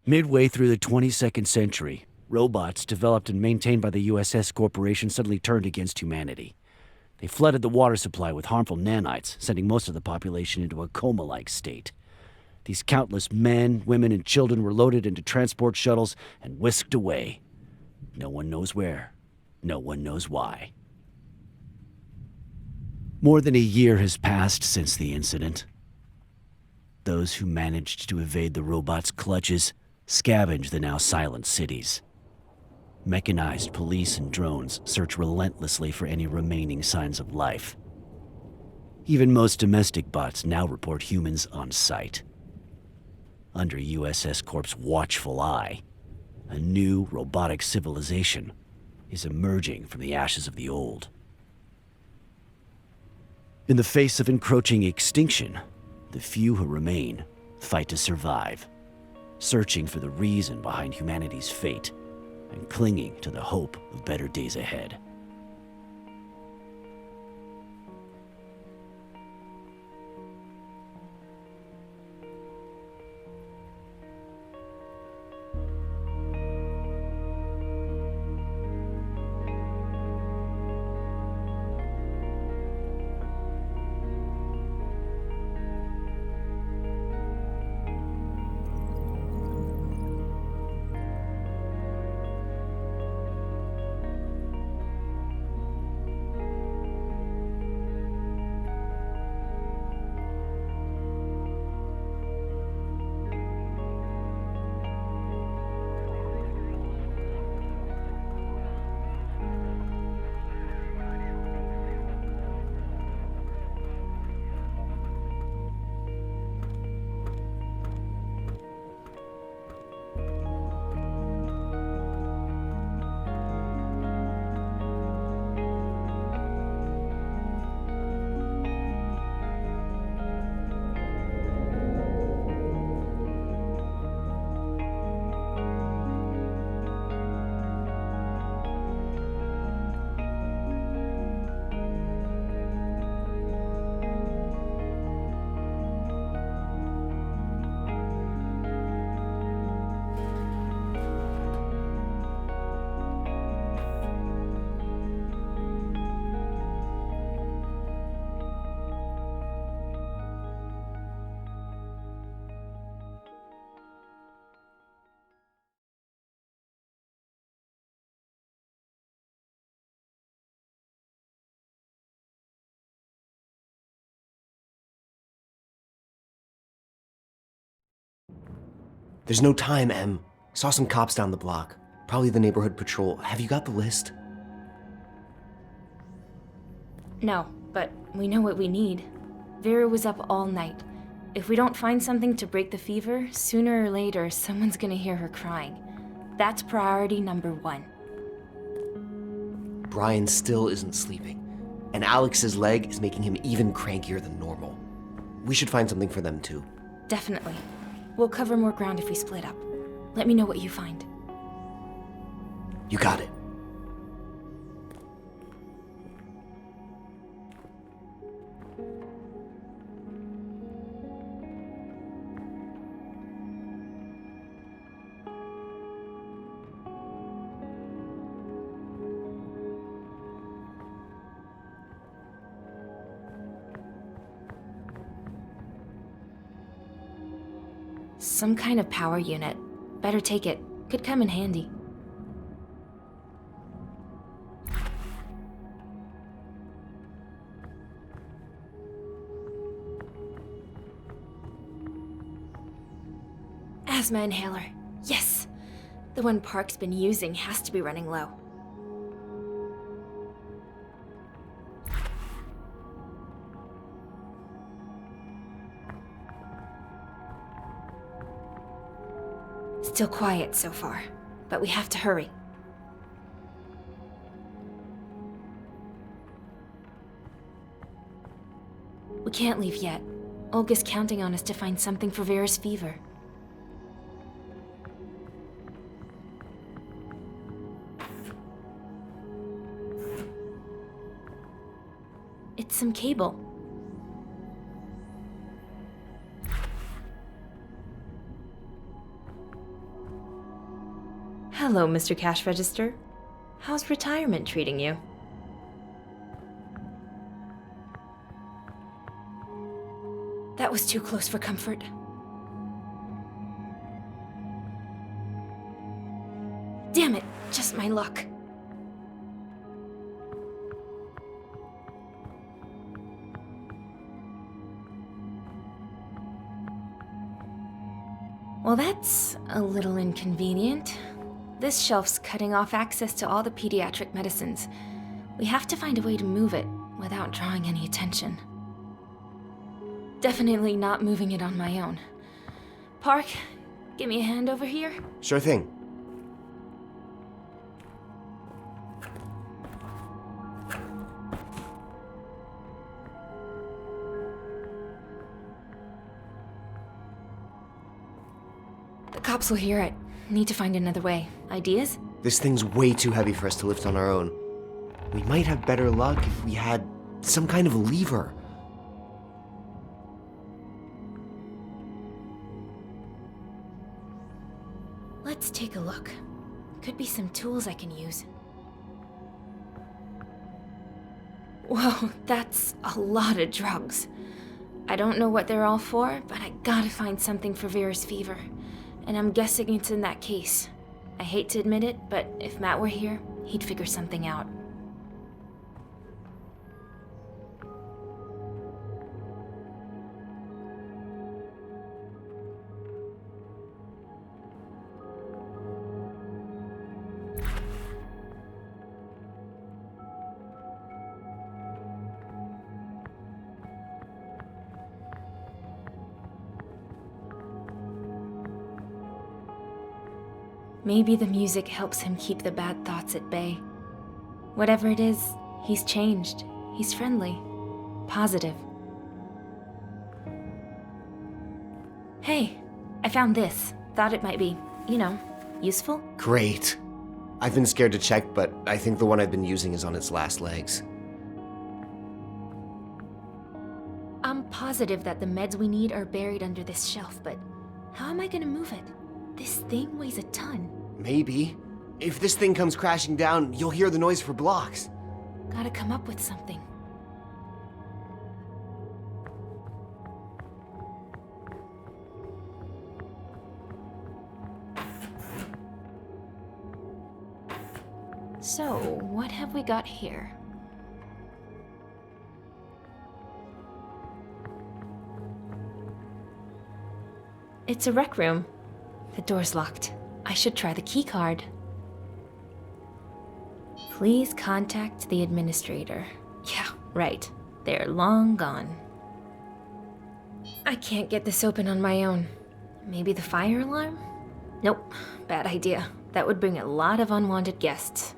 Midway through the 22nd century, robots developed and maintained by the USS Corporation suddenly turned against humanity. They flooded the water supply with harmful nanites, sending most of the population into a coma-like state. These countless men, women, and children were loaded into transport shuttles and whisked away. No one knows where. No one knows why. More than a year has passed since the incident. Those who managed to evade the robots' clutches scavenge the now silent cities. Mechanized police and drones search relentlessly for any remaining signs of life. Even most domestic bots now report humans on sight. Under USS Corp's watchful eye, a new robotic civilization is emerging from the ashes of the old. In the face of encroaching extinction, the few who remain fight to survive, searching for the reason behind humanity's fate and clinging to the hope of better days ahead. There's no time, Em. Saw some cops down the block. Probably the neighborhood patrol. Have you got the list? No, but we know what we need. Vera was up all night. If we don't find something to break the fever, sooner or later, someone's gonna hear her crying. That's priority number 1. Brian still isn't sleeping, and Alex's leg is making him even crankier than normal. We should find something for them too. Definitely. We'll cover more ground if we split up. Let me know what you find. You got it. Some kind of power unit. Better take it. Could come in handy. Asthma inhaler. Yes! The one Park's been using has to be running low. Still quiet so far, but we have to hurry. We can't leave yet. Olga's counting on us to find something for Vera's fever. It's some cable. Hello, Mr. Cash Register. How's retirement treating you? That was too close for comfort. Damn it, just my luck. Well, that's a little inconvenient. This shelf's cutting off access to all the pediatric medicines. We have to find a way to move it without drawing any attention. Definitely not moving it on my own. Park, give me a hand over here. Sure thing. The cops will hear it. Need to find another way. Ideas? This thing's way too heavy for us to lift on our own. We might have better luck if we had some kind of lever. Let's take a look. Could be some tools I can use. Whoa, that's a lot of drugs. I don't know what they're all for, but I gotta find something for Vera's fever. And I'm guessing it's in that case. I hate to admit it, but if Matt were here, he'd figure something out. Maybe the music helps him keep the bad thoughts at bay. Whatever it is, he's changed. He's friendly. Positive. Hey, I found this. Thought it might be, useful. Great. I've been scared to check, but I think the one I've been using is on its last legs. I'm positive that the meds we need are buried under this shelf, but how am I gonna move it? This thing weighs a ton. Maybe. If this thing comes crashing down, you'll hear the noise for blocks. Gotta come up with something. So, what have we got here? It's a rec room. The door's locked. I should try the key card. Please contact the administrator. Yeah, right. They're long gone. I can't get this open on my own. Maybe the fire alarm? Nope, bad idea. That would bring a lot of unwanted guests.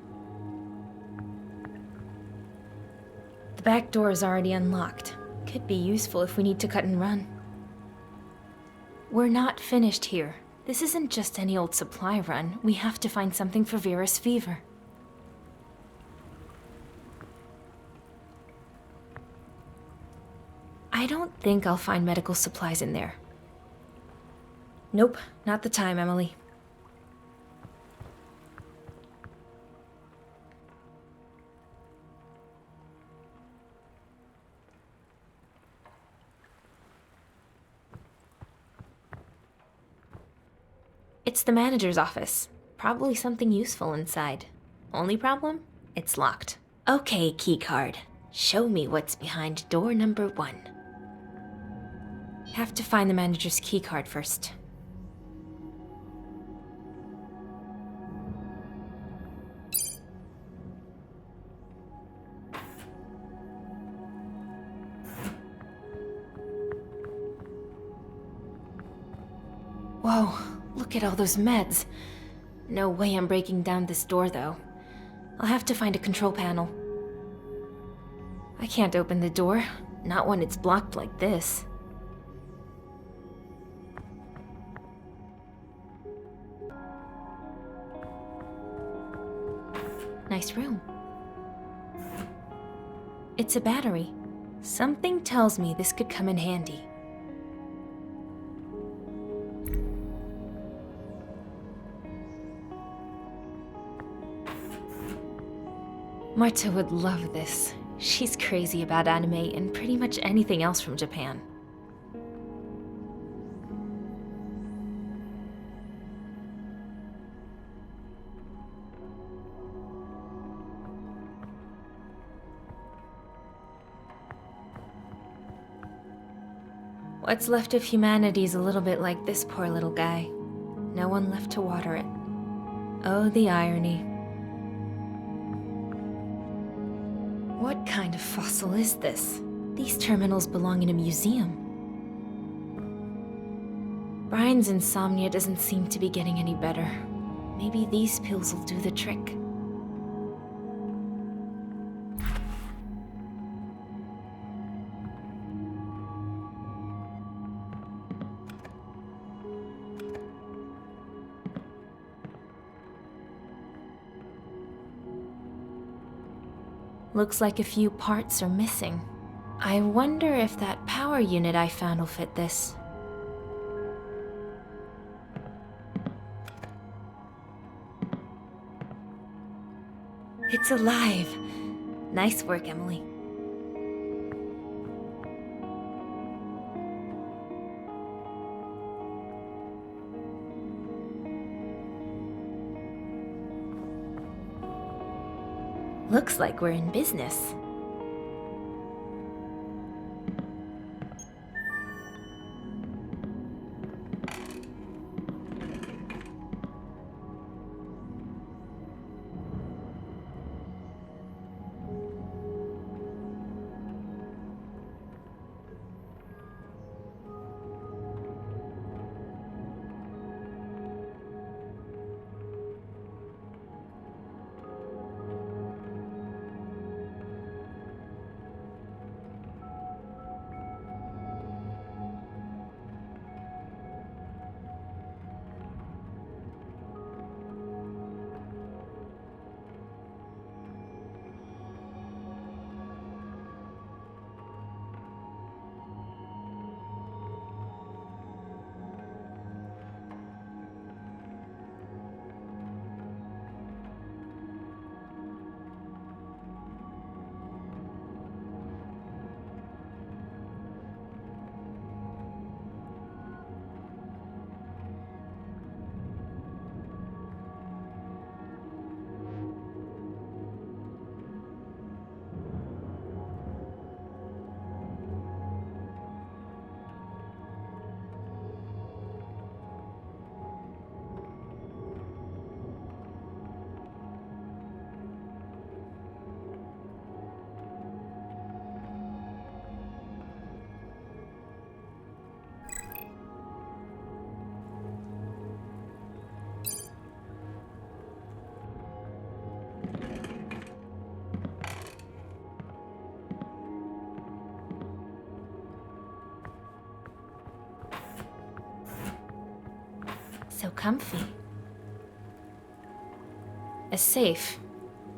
The back door is already unlocked. Could be useful if we need to cut and run. We're not finished here. This isn't just any old supply run. We have to find something for Vera's fever. I don't think I'll find medical supplies in there. Nope, not the time, Emily. It's the manager's office. Probably something useful inside. Only problem? It's locked. Okay, keycard. Show me what's behind door number 1. Have to find the manager's keycard first. Whoa, look at all those meds. No way I'm breaking down this door, though. I'll have to find a control panel. I can't open the door, not when it's blocked like this. Nice room. It's a battery. Something tells me this could come in handy. Marta would love this. She's crazy about anime and pretty much anything else from Japan. What's left of humanity is a little bit like this poor little guy. No one left to water it. Oh, the irony. What kind of fossil is this? These terminals belong in a museum. Brian's insomnia doesn't seem to be getting any better. Maybe these pills will do the trick. Looks like a few parts are missing. I wonder if that power unit I found will fit this. It's alive! Nice work, Emily. Looks like we're in business. So comfy. A safe.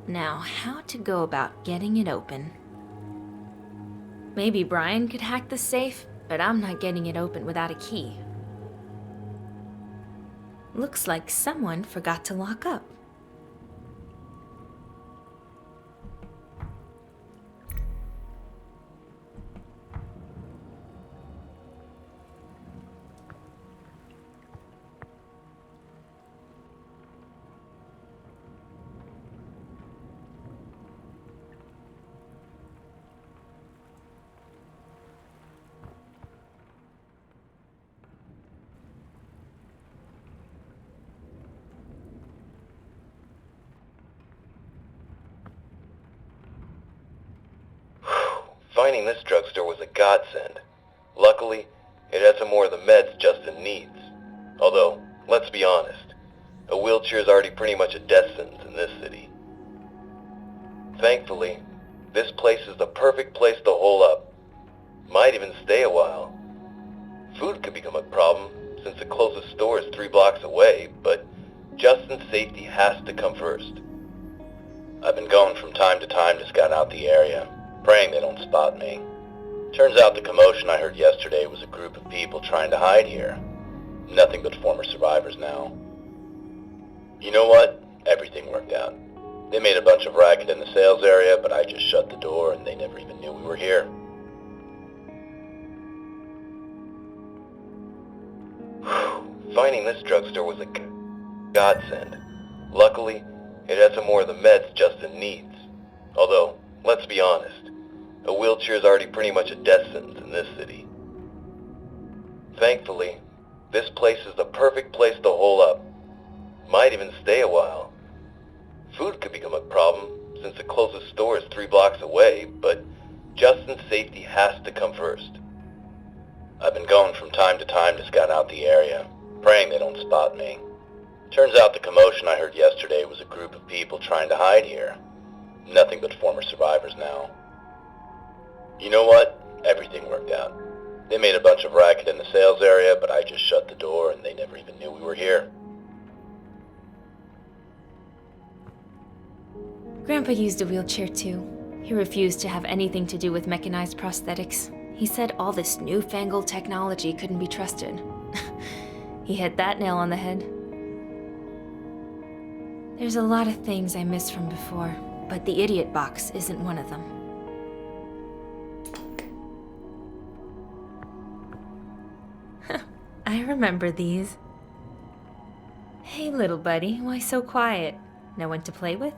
Now, how to go about getting it open? Maybe Brian could hack the safe, but I'm not getting it open without a key. Looks like someone forgot to lock up. Finding this drugstore was a godsend. Luckily, it had some more of the meds Justin needs. Although, let's be honest, a wheelchair is already pretty much a death sentence in this city. Thankfully, this place is the perfect place to hole up. Might even stay a while. Food could become a problem, since the closest store is 3 blocks away, but Justin's safety has to come first. I've been going from time to time to scout out the area, praying they don't spot me. Turns out the commotion I heard yesterday was a group of people trying to hide here. Nothing but former survivors now. You know what? Everything worked out. They made a bunch of racket in the sales area, but I just shut the door and they never even knew we were here. Finding this drugstore was a godsend. Luckily, it had some more of the meds Justin needs. Although, let's be honest, a wheelchair is already pretty much a death sentence in this city. Thankfully, this place is the perfect place to hole up. Might even stay a while. Food could become a problem, since the closest store is 3 blocks away, but Justin's safety has to come first. I've been going from time to time to scout out the area, praying they don't spot me. Turns out the commotion I heard yesterday was a group of people trying to hide here. Nothing but former survivors now. You know what? Everything worked out. They made a bunch of racket in the sales area, but I just shut the door and they never even knew we were here. Grandpa used a wheelchair too. He refused to have anything to do with mechanized prosthetics. He said all this newfangled technology couldn't be trusted. He hit that nail on the head. There's a lot of things I miss from before, but the idiot box isn't one of them. I remember these. Hey, little buddy, why so quiet? No one to play with?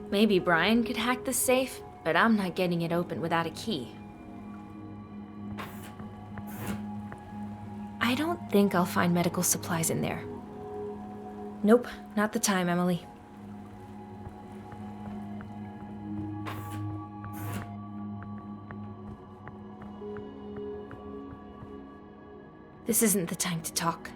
Maybe Brian could hack the safe, but I'm not getting it open without a key. I don't think I'll find medical supplies in there. Nope, not the time, Emily. This isn't the time to talk.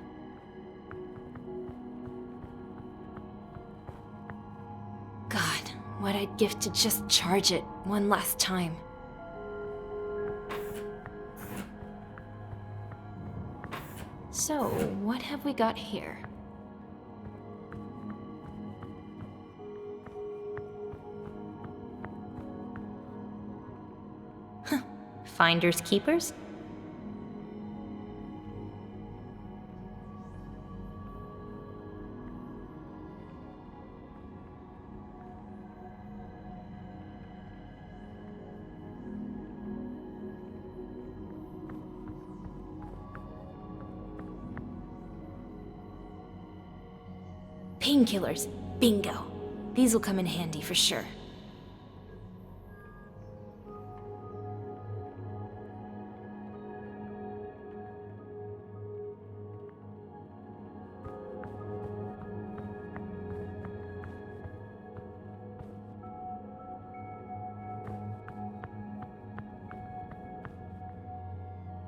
God, what I'd give to just charge it one last time. So, what have we got here? Huh. Finders keepers? Painkillers. Bingo. These will come in handy for sure.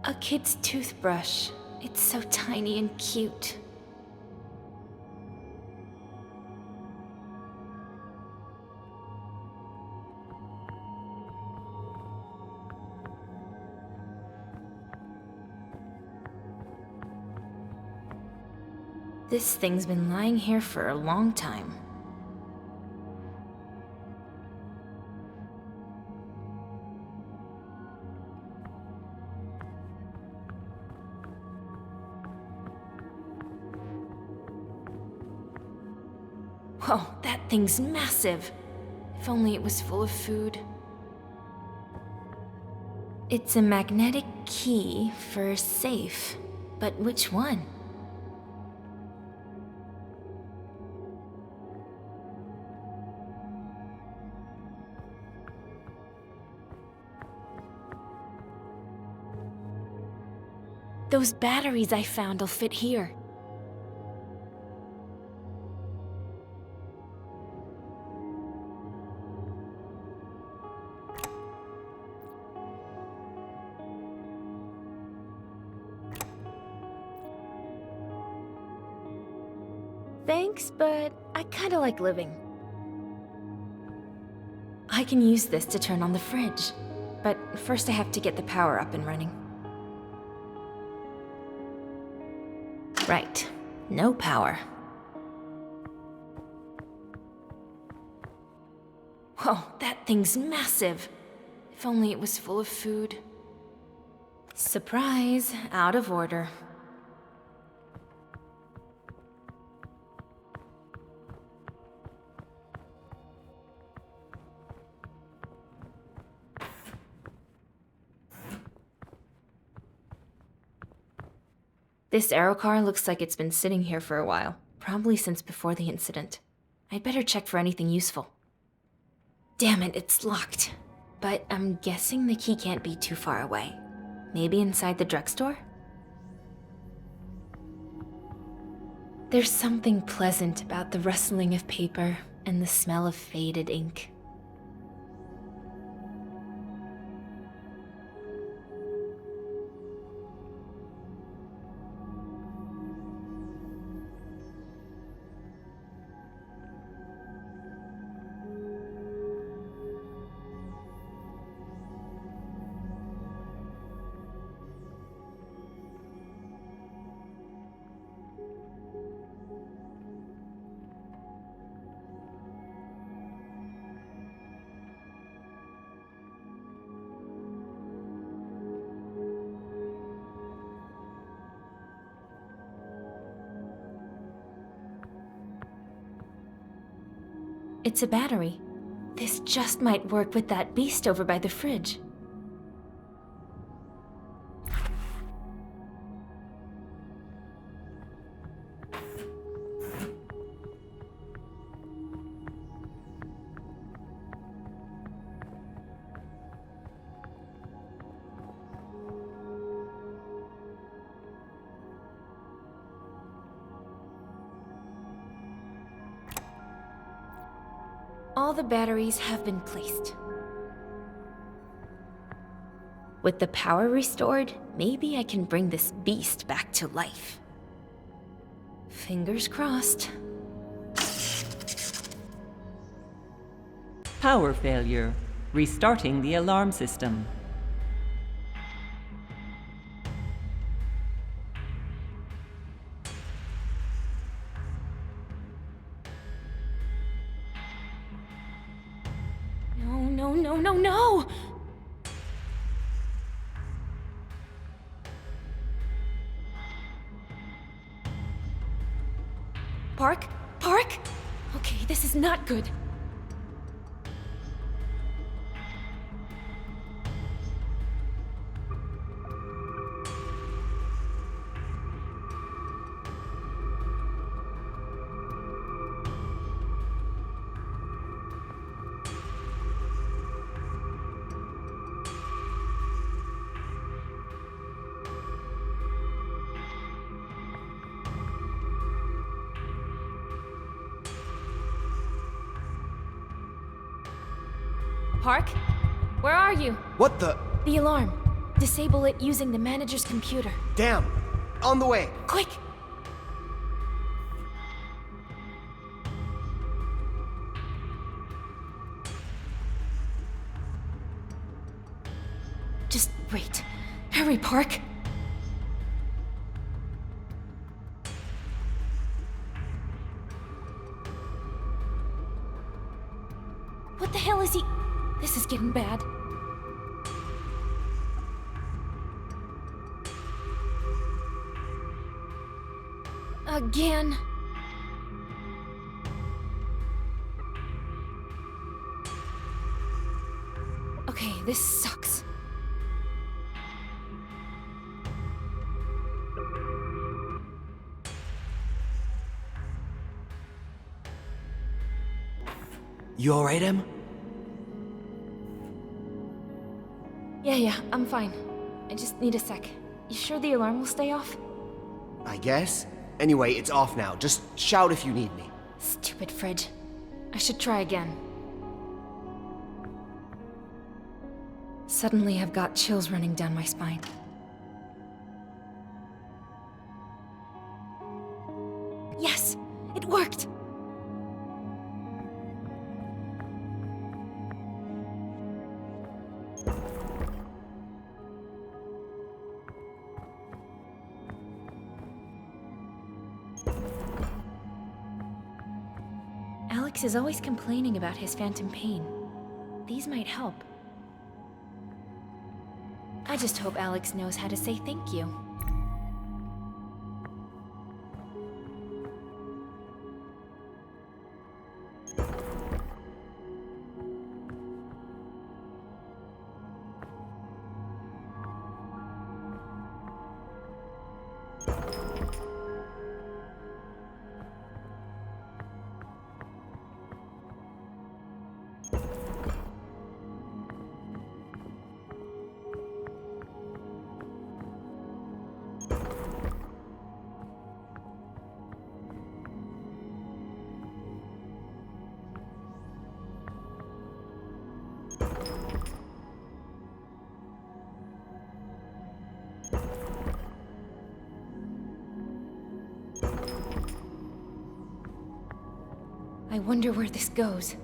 A kid's toothbrush. It's so tiny and cute. This thing's been lying here for a long time. Whoa, that thing's massive. If only it was full of food. It's a magnetic key for a safe, but which one? Those batteries I found will fit here. Thanks, but I kinda like living. I can use this to turn on the fridge, but first I have to get the power up and running. Right, no power. Whoa, that thing's massive. If only it was full of food. Surprise, out of order. This aerocar looks like it's been sitting here for a while, probably since before the incident. I'd better check for anything useful. Damn it, it's locked. But I'm guessing the key can't be too far away. Maybe inside the drugstore? There's something pleasant about the rustling of paper and the smell of faded ink. It's a battery. This just might work with that beast over by the fridge. All the batteries have been placed. With the power restored, maybe I can bring this beast back to life. Fingers crossed. Power failure. Restarting the alarm system. No! Park? Okay, this is not good. Park? Where are you? What the? The alarm. Disable it using the manager's computer. Damn! On the way! Quick! Just wait. Hurry, Park! What the hell is he? This is getting bad. Again. Okay, this sucks. You alright, Em? Yeah, I'm fine. I just need a sec. You sure the alarm will stay off? I guess. Anyway, it's off now. Just shout if you need me. Stupid fridge. I should try again. Suddenly I've got chills running down my spine. Yes! It worked! Alex is always complaining about his phantom pain. These might help. I just hope Alex knows how to say thank you. I wonder where this goes.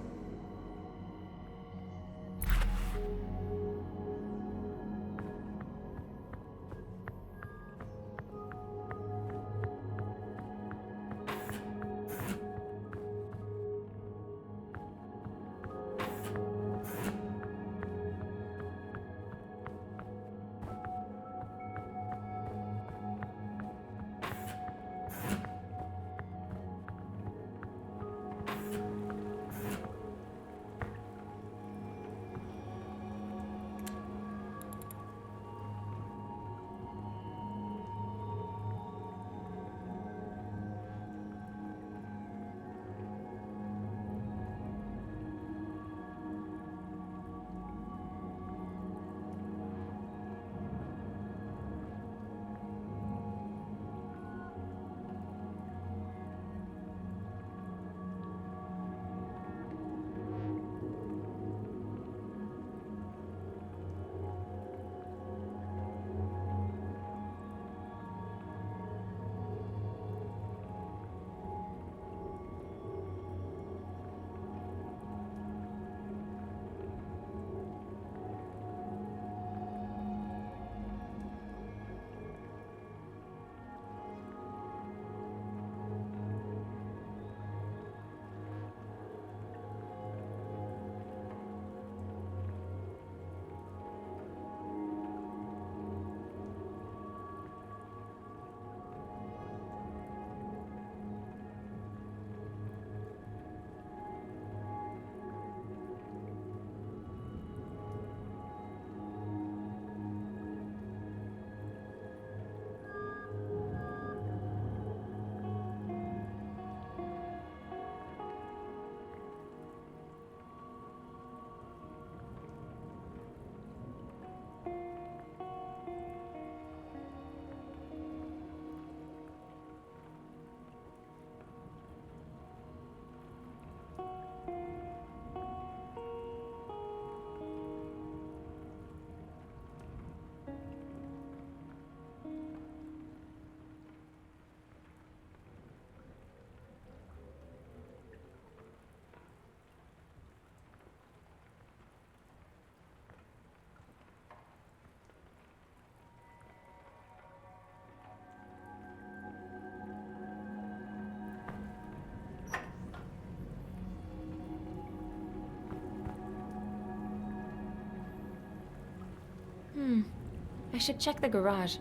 I should check the garage.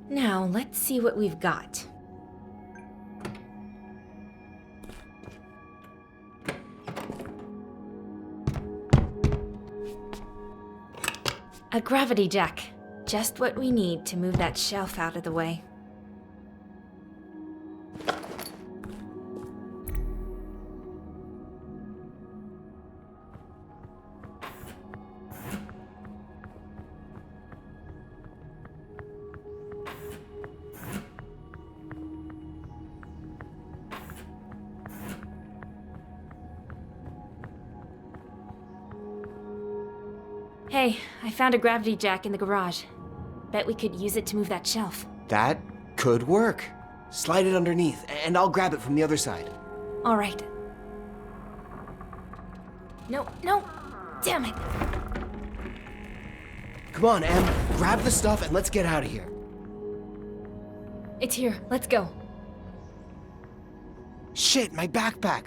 Now, let's see what we've got. A gravity jack. Just what we need to move that shelf out of the way. Hey, I found a gravity jack in the garage. Bet we could use it to move that shelf. That could work. Slide it underneath, and I'll grab it from the other side. All right. No, no! Damn it! Come on, Em. Grab the stuff and let's get out of here. It's here. Let's go. Shit, my backpack.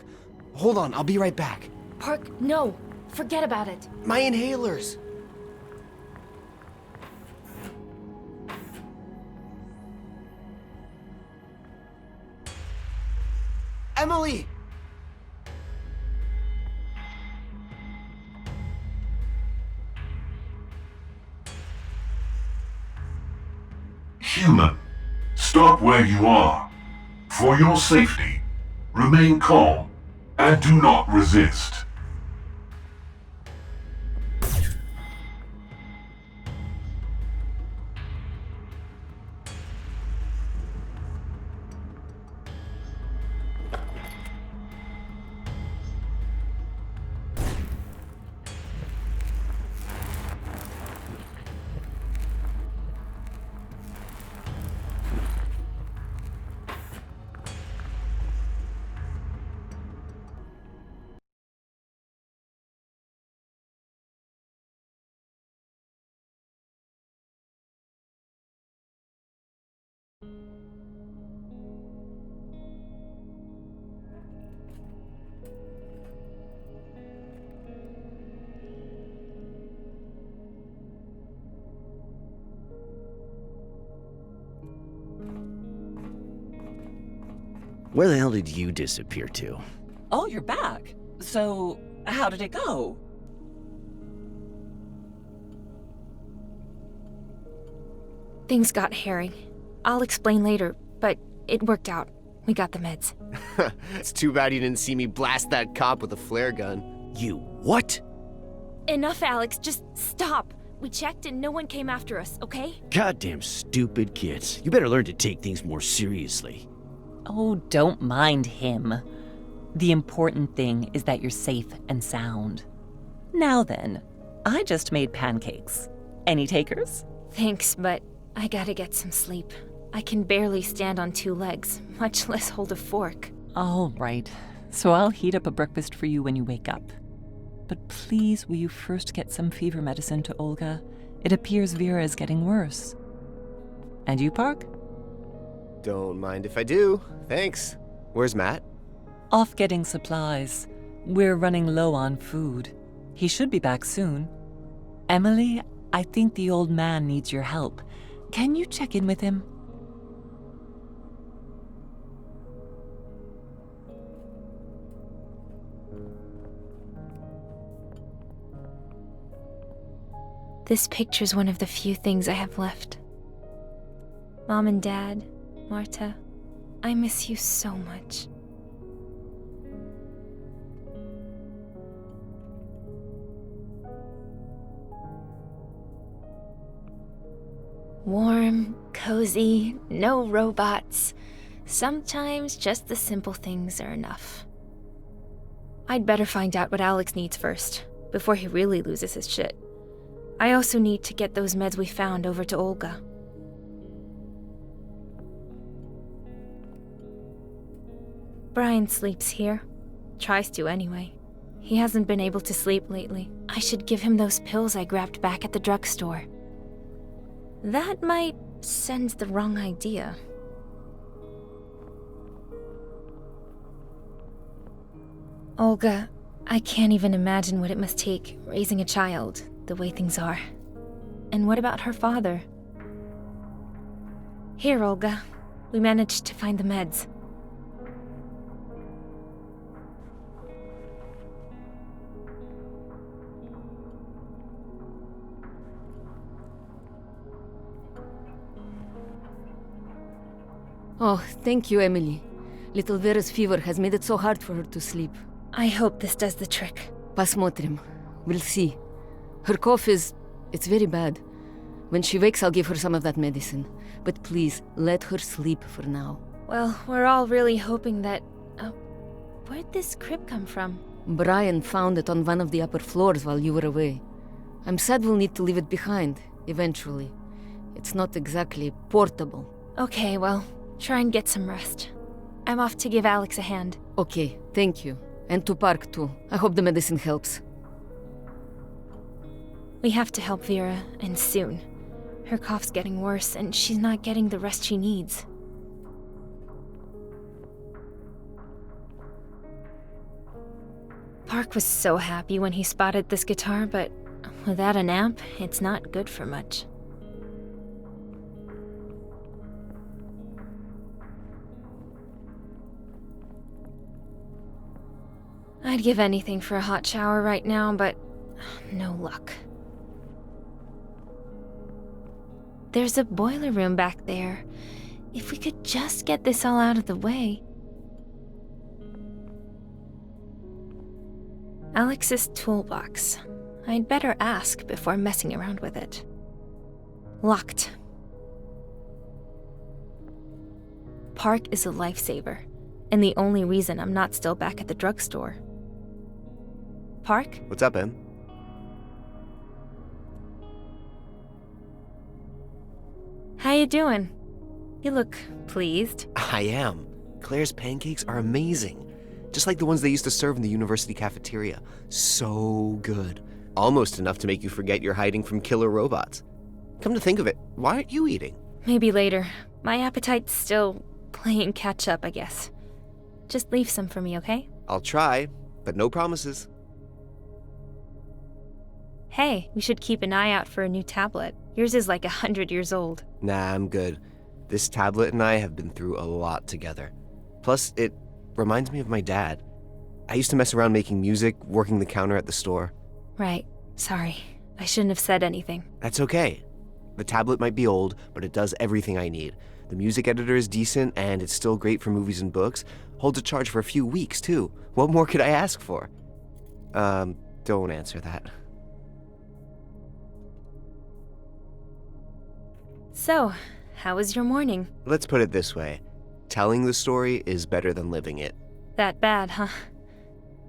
Hold on, I'll be right back. Park, no! Forget about it. My inhalers. Emily! Human, stop where you are. For your safety, remain calm and do not resist. Where the hell did you disappear to? Oh, you're back. So, how did it go? Things got hairy. I'll explain later, but it worked out. We got the meds. It's too bad you didn't see me blast that cop with a flare gun. You what? Enough, Alex. Just stop. We checked and no one came after us, okay? Goddamn stupid kids. You better learn to take things more seriously. Oh, don't mind him. The important thing is that you're safe and sound. Now then, I just made pancakes. Any takers? Thanks, but I gotta get some sleep. I can barely stand on 2 legs, much less hold a fork. All right. So I'll heat up a breakfast for you when you wake up. But please, will you first get some fever medicine to Olga? It appears Vera is getting worse. And you, Park? Don't mind if I do. Thanks. Where's Matt? Off getting supplies. We're running low on food. He should be back soon. Emily, I think the old man needs your help. Can you check in with him? This picture's one of the few things I have left. Mom and Dad, Marta, I miss you so much. Warm, cozy, no robots. Sometimes just the simple things are enough. I'd better find out what Alex needs first, before he really loses his shit. I also need to get those meds we found over to Olga. Brian sleeps here. Tries to anyway. He hasn't been able to sleep lately. I should give him those pills I grabbed back at the drugstore. That might send the wrong idea. Olga, I can't even imagine what it must take raising a child the way things are. And what about her father? Here, Olga. We managed to find the meds. Oh, thank you, Emily. Little Vera's fever has made it so hard for her to sleep. I hope this does the trick. Pasmotrim. We'll see. Her cough it's very bad. When she wakes, I'll give her some of that medicine. But please, let her sleep for now. Well, we're all really hoping that... where'd this crib come from? Brian found it on one of the upper floors while you were away. I'm sad we'll need to leave it behind, eventually. It's not exactly portable. Okay, well, Try and get some rest. I'm off to give Alex a hand. Okay, thank you. And to Park too. I hope the medicine helps. We have to help Vera, and soon. Her cough's getting worse, and she's not getting the rest she needs. Park was so happy when he spotted this guitar, but without an amp, it's not good for much. I'd give anything for a hot shower right now, but no luck. There's a boiler room back there. If we could just get this all out of the way. Alex's toolbox. I'd better ask before messing around with it. Locked. Park is a lifesaver, and the only reason I'm not still back at the drugstore. Park? What's up, Em? How you doing? You look pleased. I am. Claire's pancakes are amazing. Just like the ones they used to serve in the university cafeteria. So good. Almost enough to make you forget you're hiding from killer robots. Come to think of it, why aren't you eating? Maybe later. My appetite's still playing catch up, I guess. Just leave some for me, okay? I'll try, but no promises. Hey, we should keep an eye out for a new tablet. Yours is like 100 years old. Nah, I'm good. This tablet and I have been through a lot together. Plus, it reminds me of my dad. I used to mess around making music, working the counter at the store. Right. Sorry. I shouldn't have said anything. That's okay. The tablet might be old, but it does everything I need. The music editor is decent, and it's still great for movies and books. Holds a charge for a few weeks, too. What more could I ask for? Don't answer that. So, how was your morning? Let's put it this way. Telling the story is better than living it. That bad, huh?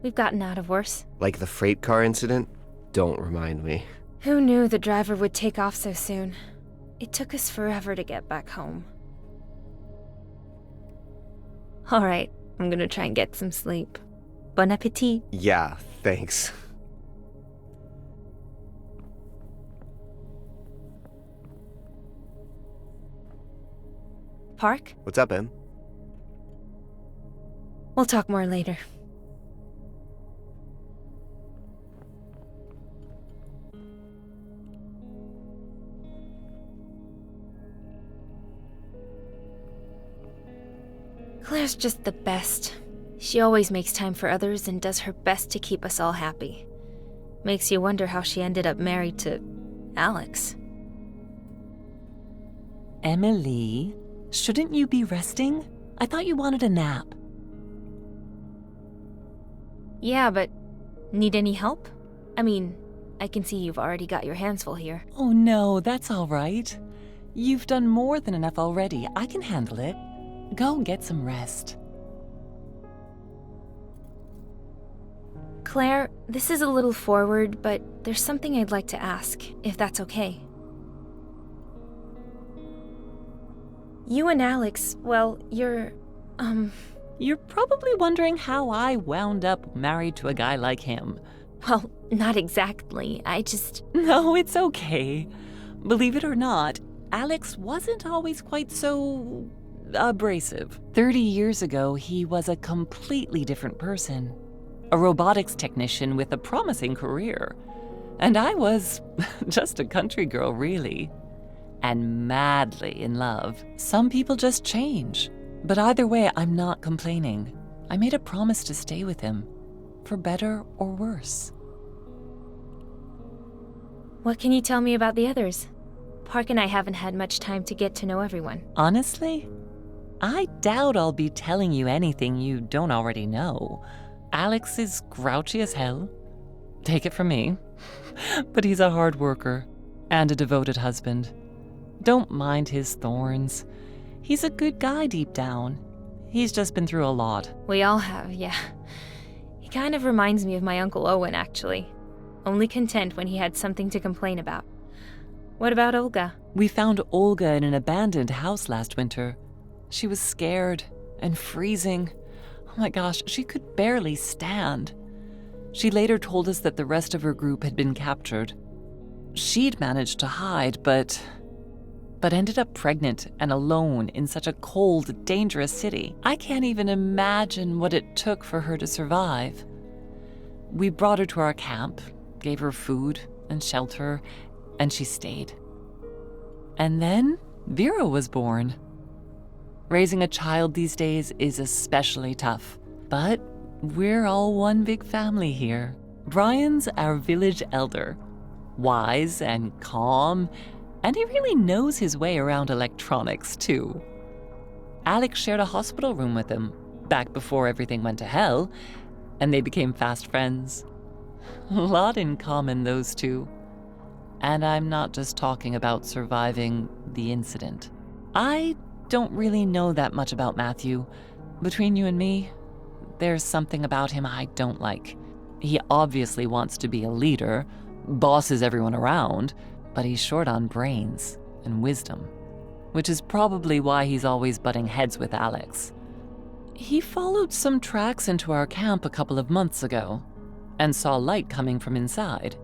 We've gotten out of worse. Like the freight car incident? Don't remind me. Who knew the driver would take off so soon? It took us forever to get back home. Alright, I'm gonna try and get some sleep. Bon appetit. Yeah, thanks. Park? What's up, Em? We'll talk more later. Claire's just the best. She always makes time for others and does her best to keep us all happy. Makes you wonder how she ended up married to Alex. Emily, shouldn't you be resting? I thought you wanted a nap. Yeah, but need any help? I mean, I can see you've already got your hands full here. Oh no, that's all right. You've done more than enough already. I can handle it. Go get some rest. Claire, this is a little forward, but there's something I'd like to ask, if that's okay. You and Alex, well, you're probably wondering how I wound up married to a guy like him. Well, not exactly. I just... No, it's okay. Believe it or not, Alex wasn't always quite so abrasive. 30 years ago, he was a completely different person. A robotics technician with a promising career. And I was just a country girl, really. And madly in love. Some people just change. But either way, I'm not complaining. I made a promise to stay with him. For better or worse. What can you tell me about the others? Park and I haven't had much time to get to know everyone. Honestly, I doubt I'll be telling you anything you don't already know. Alex is grouchy as hell. Take it from me. But he's a hard worker and a devoted husband. Don't mind his thorns. He's a good guy deep down. He's just been through a lot. We all have, yeah. He kind of reminds me of my Uncle Owen, actually. Only content when he had something to complain about. What about Olga? We found Olga in an abandoned house last winter. She was scared and freezing. Oh my gosh, she could barely stand. She later told us that the rest of her group had been captured. She'd managed to hide, but ended up pregnant and alone in such a cold, dangerous city. I can't even imagine what it took for her to survive. We brought her to our camp, gave her food and shelter, and she stayed. And then Vera was born. Raising a child these days is especially tough, but we're all one big family here. Brian's our village elder, wise and calm, and he really knows his way around electronics too. Alex shared a hospital room with him back before everything went to hell, and they became fast friends. A lot in common, those two. And I'm not just talking about surviving the incident. I don't really know that much about Matthew. Between you and me, there's something about him I don't like. He obviously wants to be a leader, bosses everyone around, but he's short on brains and wisdom, which is probably why he's always butting heads with Alex. He followed some tracks into our camp a couple of months ago and saw light coming from inside.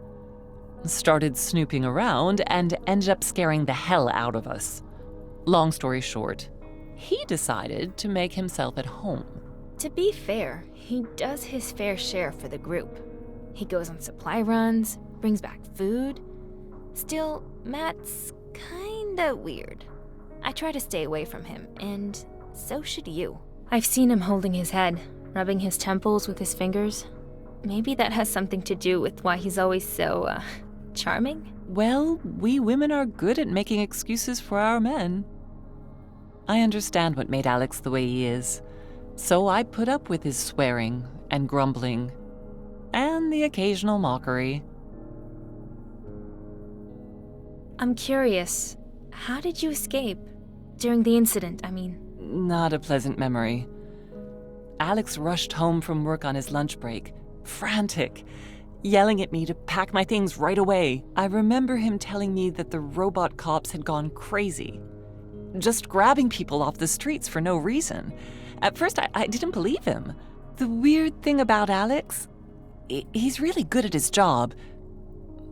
Started snooping around and ended up scaring the hell out of us. Long story short, he decided to make himself at home. To be fair, he does his fair share for the group. He goes on supply runs, brings back food. Still, Matt's kinda weird. I try to stay away from him, and so should you. I've seen him holding his head, rubbing his temples with his fingers. Maybe that has something to do with why he's always so, charming? Well, we women are good at making excuses for our men. I understand what made Alex the way he is, so I put up with his swearing and grumbling, and the occasional mockery. I'm curious, how did you escape? During the incident, I mean. Not a pleasant memory. Alex rushed home from work on his lunch break, frantic, yelling at me to pack my things right away. I remember him telling me that the robot cops had gone crazy, just grabbing people off the streets for no reason. At first, I didn't believe him. The weird thing about Alex, he's really good at his job,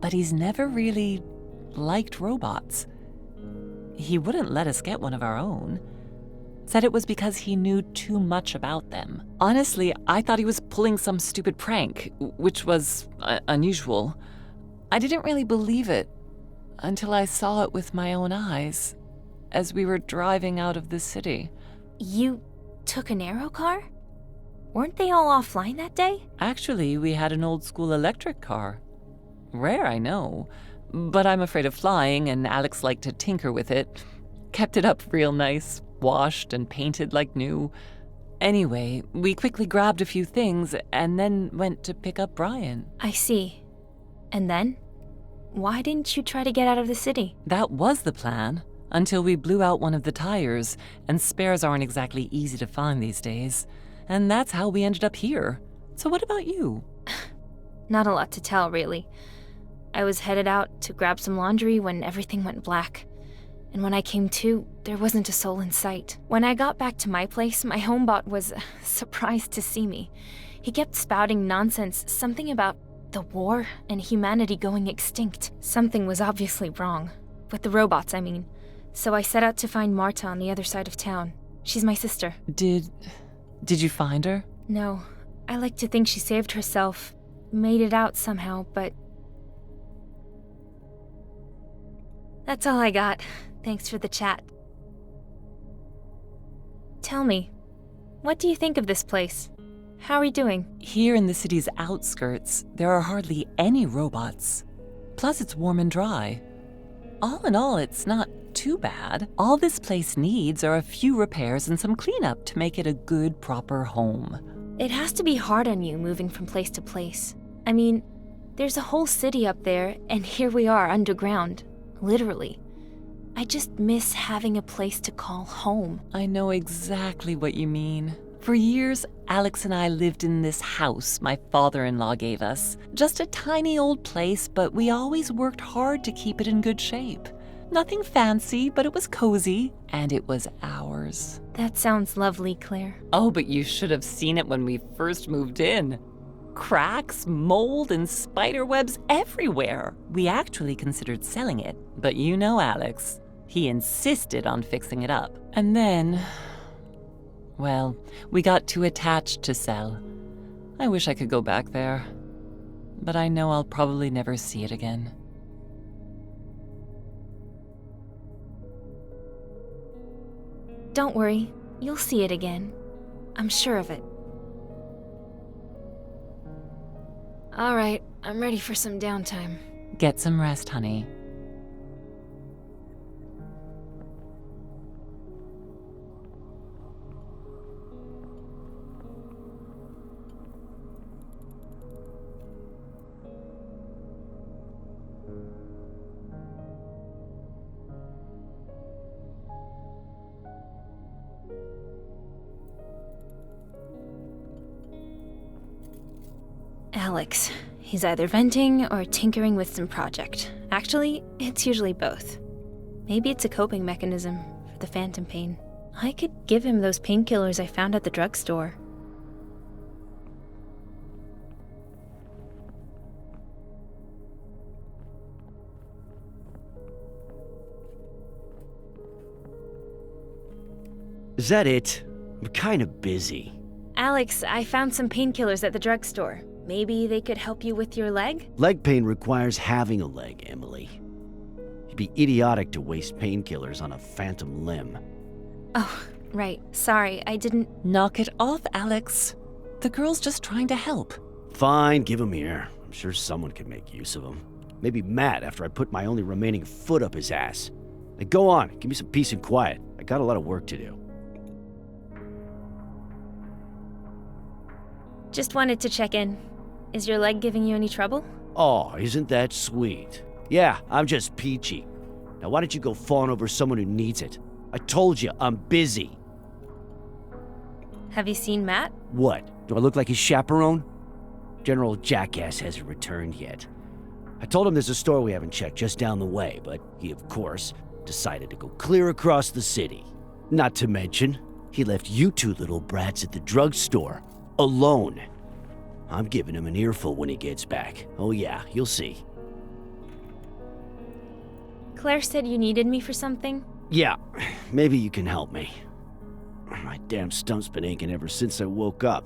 but he's never really liked robots. He wouldn't let us get one of our own. Said it was because he knew too much about them. Honestly, I thought he was pulling some stupid prank, which was unusual. I didn't really believe it until I saw it with my own eyes as we were driving out of the city. You took an aero car? Weren't they all offline that day? Actually, we had an old school electric car. Rare, I know, but I'm afraid of flying, and Alex liked to tinker with it. Kept it up real nice, washed and painted like new. Anyway, we quickly grabbed a few things and then went to pick up Brian. I see. And then? Why didn't you try to get out of the city? That was the plan, until we blew out one of the tires, and spares aren't exactly easy to find these days. And that's how we ended up here. So what about you? Not a lot to tell, really. I was headed out to grab some laundry when everything went black. And when I came to, there wasn't a soul in sight. When I got back to my place, my homebot was surprised to see me. He kept spouting nonsense, something about the war and humanity going extinct. Something was obviously wrong. With the robots, I mean. So I set out to find Marta on the other side of town. She's my sister. Did you find her? No. I like to think she saved herself, made it out somehow, but... That's all I got. Thanks for the chat. Tell me, what do you think of this place? How are we doing? Here in the city's outskirts, there are hardly any robots. Plus, it's warm and dry. All in all, it's not too bad. All this place needs are a few repairs and some cleanup to make it a good, proper home. It has to be hard on you moving from place to place. I mean, there's a whole city up there, and here we are underground. Literally. I just miss having a place to call home. I know exactly what you mean. For years, Alex and I lived in this house my father-in-law gave us. Just a tiny old place, but we always worked hard to keep it in good shape. Nothing fancy, but it was cozy, and it was ours. That sounds lovely, Claire. Oh, but you should have seen it when we first moved in. Cracks, mold, and spider webs everywhere. We actually considered selling it, but you know Alex. He insisted on fixing it up. And then, well, we got too attached to sell. I wish I could go back there, but I know I'll probably never see it again. Don't worry, you'll see it again. I'm sure of it. All right, I'm ready for some downtime. Get some rest, honey. Alex. He's either venting or tinkering with some project. Actually, it's usually both. Maybe it's a coping mechanism for the phantom pain. I could give him those painkillers I found at the drugstore. Is that it? I'm kind of busy. Alex, I found some painkillers at the drugstore. Maybe they could help you with your leg? Leg pain requires having a leg, Emily. You'd be idiotic to waste painkillers on a phantom limb. Oh, right. Sorry, I didn't... Knock it off, Alex. The girl's just trying to help. Fine, give him here. I'm sure someone can make use of him. Maybe Matt after I put my only remaining foot up his ass. Now go on, give me some peace and quiet. I got a lot of work to do. Just wanted to check in. Is your leg giving you any trouble? Oh, isn't that sweet? Yeah, I'm just peachy. Now why don't you go fawn over someone who needs it? I told you, I'm busy. Have you seen Matt? What? Do I look like his chaperone? General Jackass hasn't returned yet. I told him there's a store we haven't checked just down the way, but he, of course, decided to go clear across the city. Not to mention, he left you two little brats at the drugstore, alone. I'm giving him an earful when he gets back. Oh yeah, you'll see. Claire said you needed me for something? Yeah, maybe you can help me. My damn stump's been aching ever since I woke up.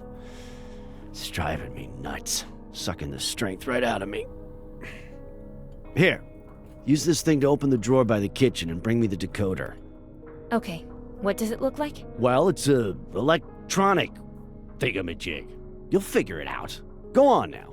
It's driving me nuts, sucking the strength right out of me. Here, use this thing to open the drawer by the kitchen and bring me the decoder. Okay, what does it look like? Well, it's a electronic thingamajig. You'll figure it out. Go on now.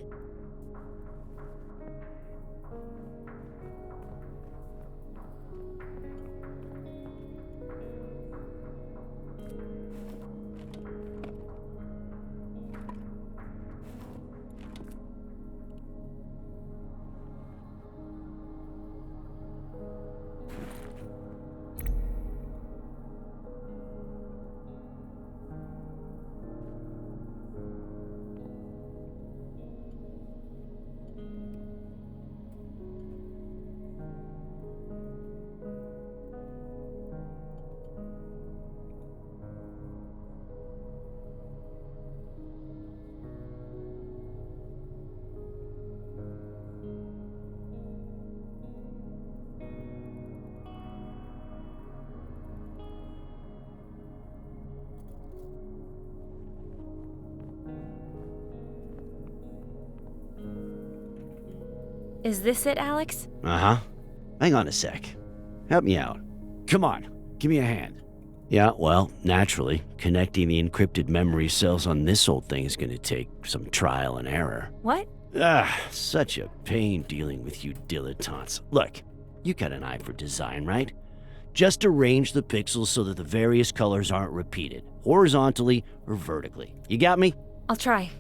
Is this it, Alex? Uh-huh. Hang on a sec. Help me out. Come on, give me a hand. Yeah, well, naturally, connecting the encrypted memory cells on this old thing is gonna take some trial and error. What? Such a pain dealing with you dilettantes. Look, you got an eye for design, right? Just arrange the pixels so that the various colors aren't repeated, horizontally or vertically. You got me? I'll try.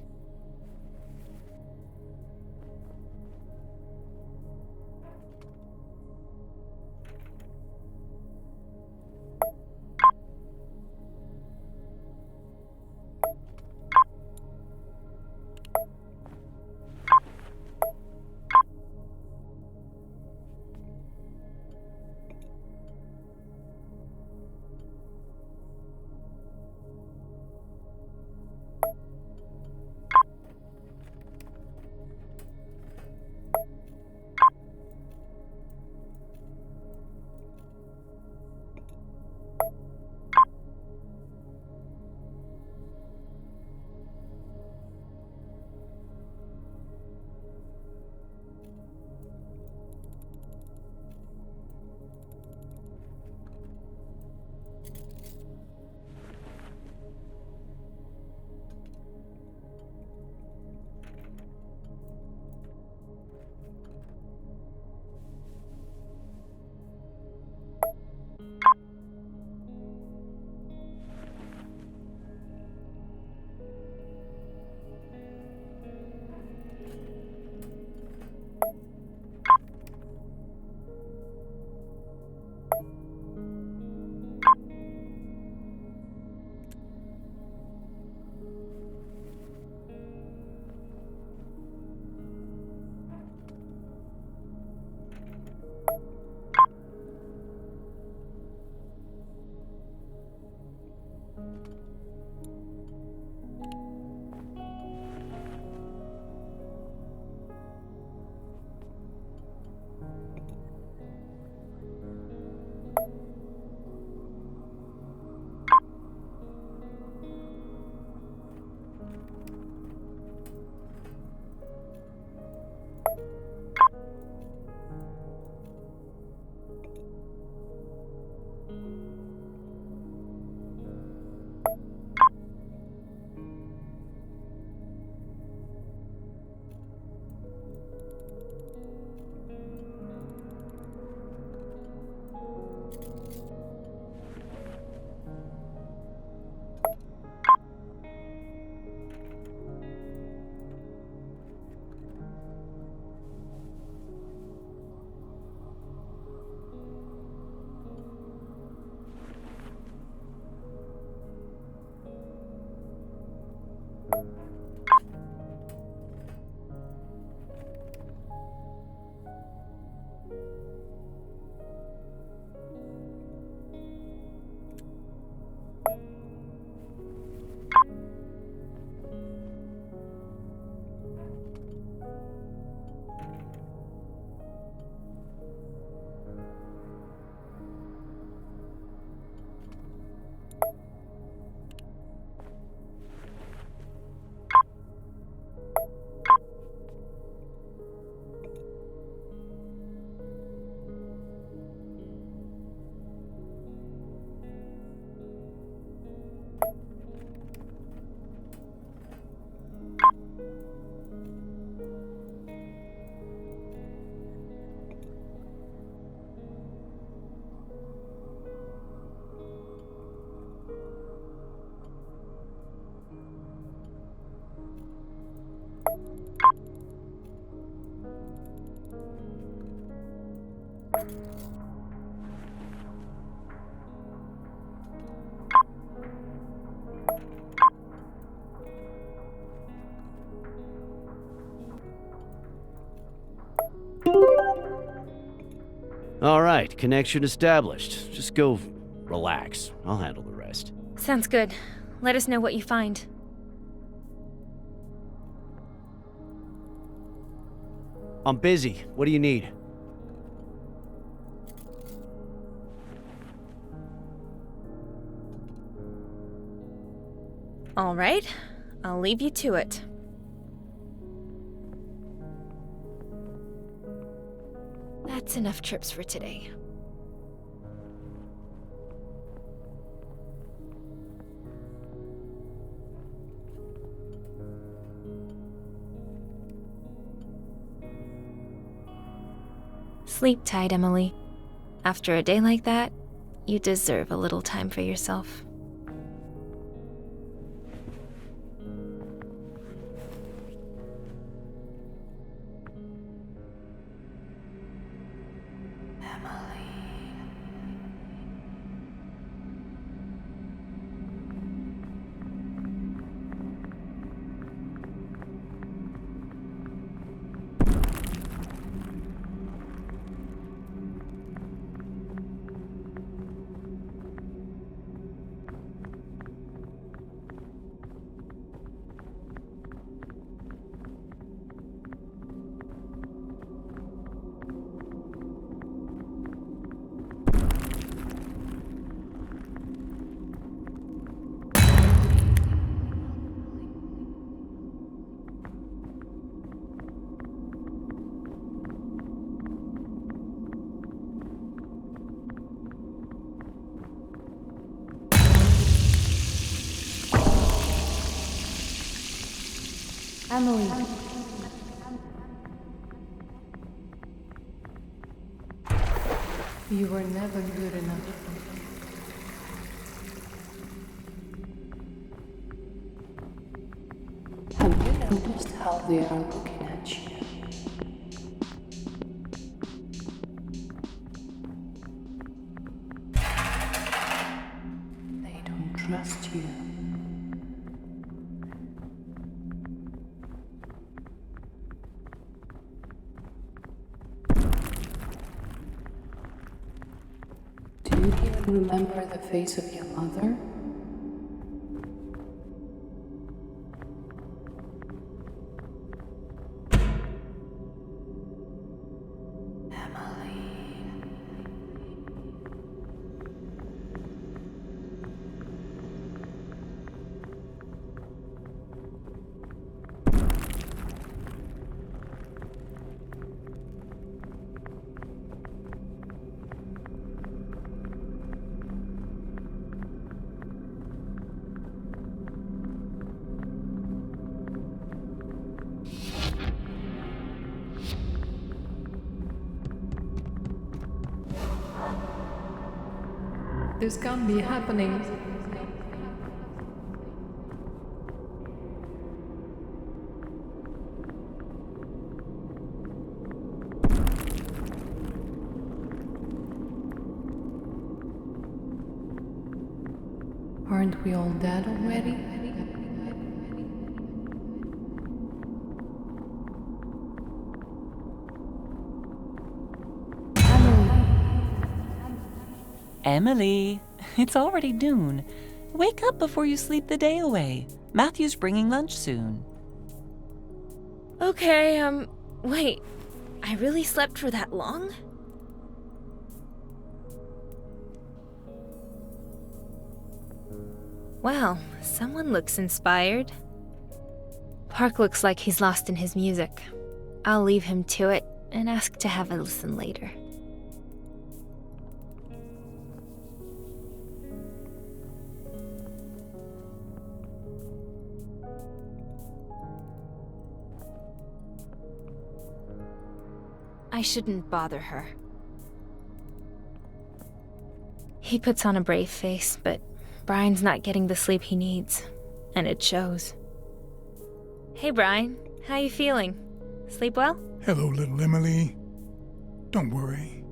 All right, connection established. Just go relax. I'll handle the rest. Sounds good. Let us know what you find. I'm busy. What do you need? All right, I'll leave you to it. That's enough trips for today. Sleep tight, Emily. After a day like that, you deserve a little time for yourself. Emily. You were never good enough. Have you noticed how they are looking at you? They don't trust you. Do you even remember the face of your mother? This can't be happening. Aren't we all dead already? Emily, it's already noon. Wake up before you sleep the day away. Matthew's bringing lunch soon. Okay, wait. I really slept for that long? Well, someone looks inspired. Park looks like he's lost in his music. I'll leave him to it and ask to have a listen later. I shouldn't bother her. He puts on a brave face, but Brian's not getting the sleep he needs, and it shows. Hey Brian, how you feeling? Sleep well? Hello, little Emily. Don't worry.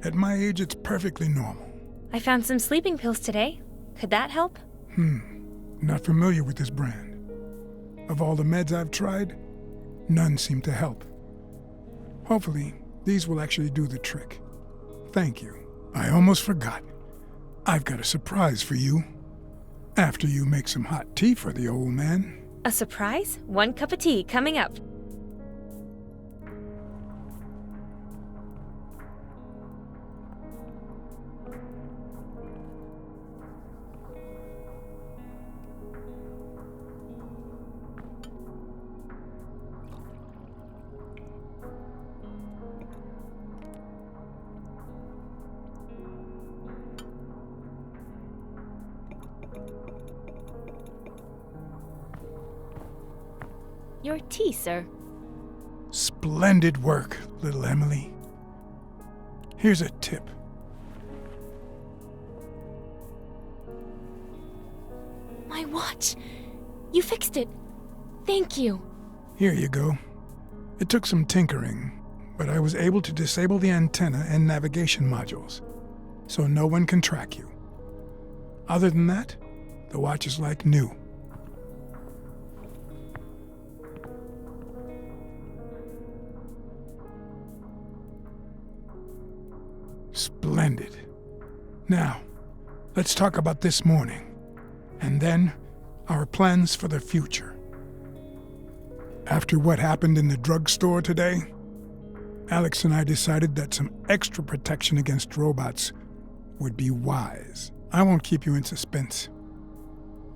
At my age, it's perfectly normal. I found some sleeping pills today. Could that help? Not familiar with this brand. Of all the meds I've tried, none seem to help. Hopefully, these will actually do the trick. Thank you. I almost forgot. I've got a surprise for you. After you make some hot tea for the old man. A surprise? 1 cup of tea coming up. Your tea, sir. Splendid work, little Emily. Here's a tip. My watch! You fixed it! Thank you! Here you go. It took some tinkering, but I was able to disable the antenna and navigation modules, so no one can track you. Other than that, the watch is like new. Splendid. Now, let's talk about this morning, and then our plans for the future. After what happened in the drugstore today, Alex and I decided that some extra protection against robots would be wise. I won't keep you in suspense.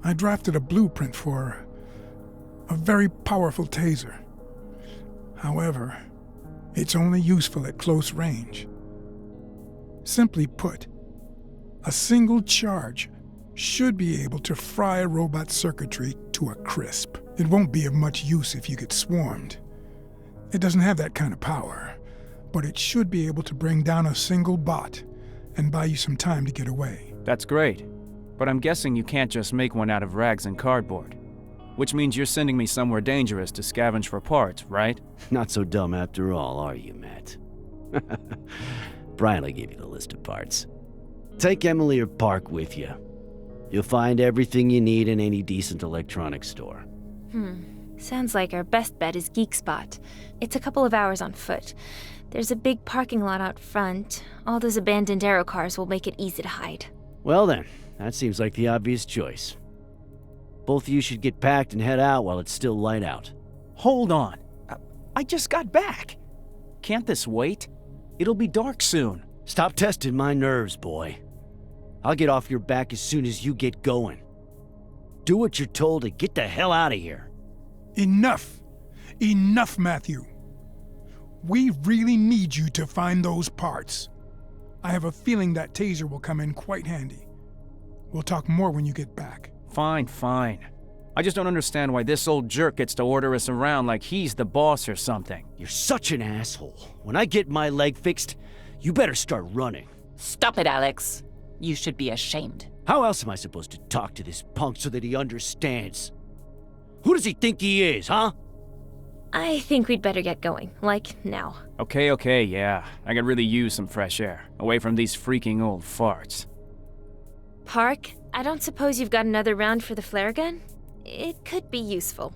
I drafted a blueprint for a very powerful taser. However, it's only useful at close range. Simply put, a single charge should be able to fry a robot's circuitry to a crisp. It won't be of much use if you get swarmed. It doesn't have that kind of power, but it should be able to bring down a single bot and buy you some time to get away. That's great, but I'm guessing you can't just make one out of rags and cardboard. Which means you're sending me somewhere dangerous to scavenge for parts, right? Not so dumb after all, are you, Matt? Brian will give you the list of parts. Take Emily or Park with you. You'll find everything you need in any decent electronics store. Sounds like our best bet is Geek Spot. It's a couple of hours on foot. There's a big parking lot out front. All those abandoned aero cars will make it easy to hide. Well then, that seems like the obvious choice. Both of you should get packed and head out while it's still light out. Hold on. I just got back. Can't this wait? It'll be dark soon. Stop testing my nerves, boy. I'll get off your back as soon as you get going. Do what you're told and get the hell out of here. Enough! Enough, Matthew. We really need you to find those parts. I have a feeling that taser will come in quite handy. We'll talk more when you get back. Fine. I just don't understand why this old jerk gets to order us around like he's the boss or something. You're such an asshole. When I get my leg fixed, you better start running. Stop it, Alex. You should be ashamed. How else am I supposed to talk to this punk so that he understands? Who does he think he is, huh? I think we'd better get going, like now. Okay, yeah. I could really use some fresh air, away from these freaking old farts. Park, I don't suppose you've got another round for the flare gun? It could be useful.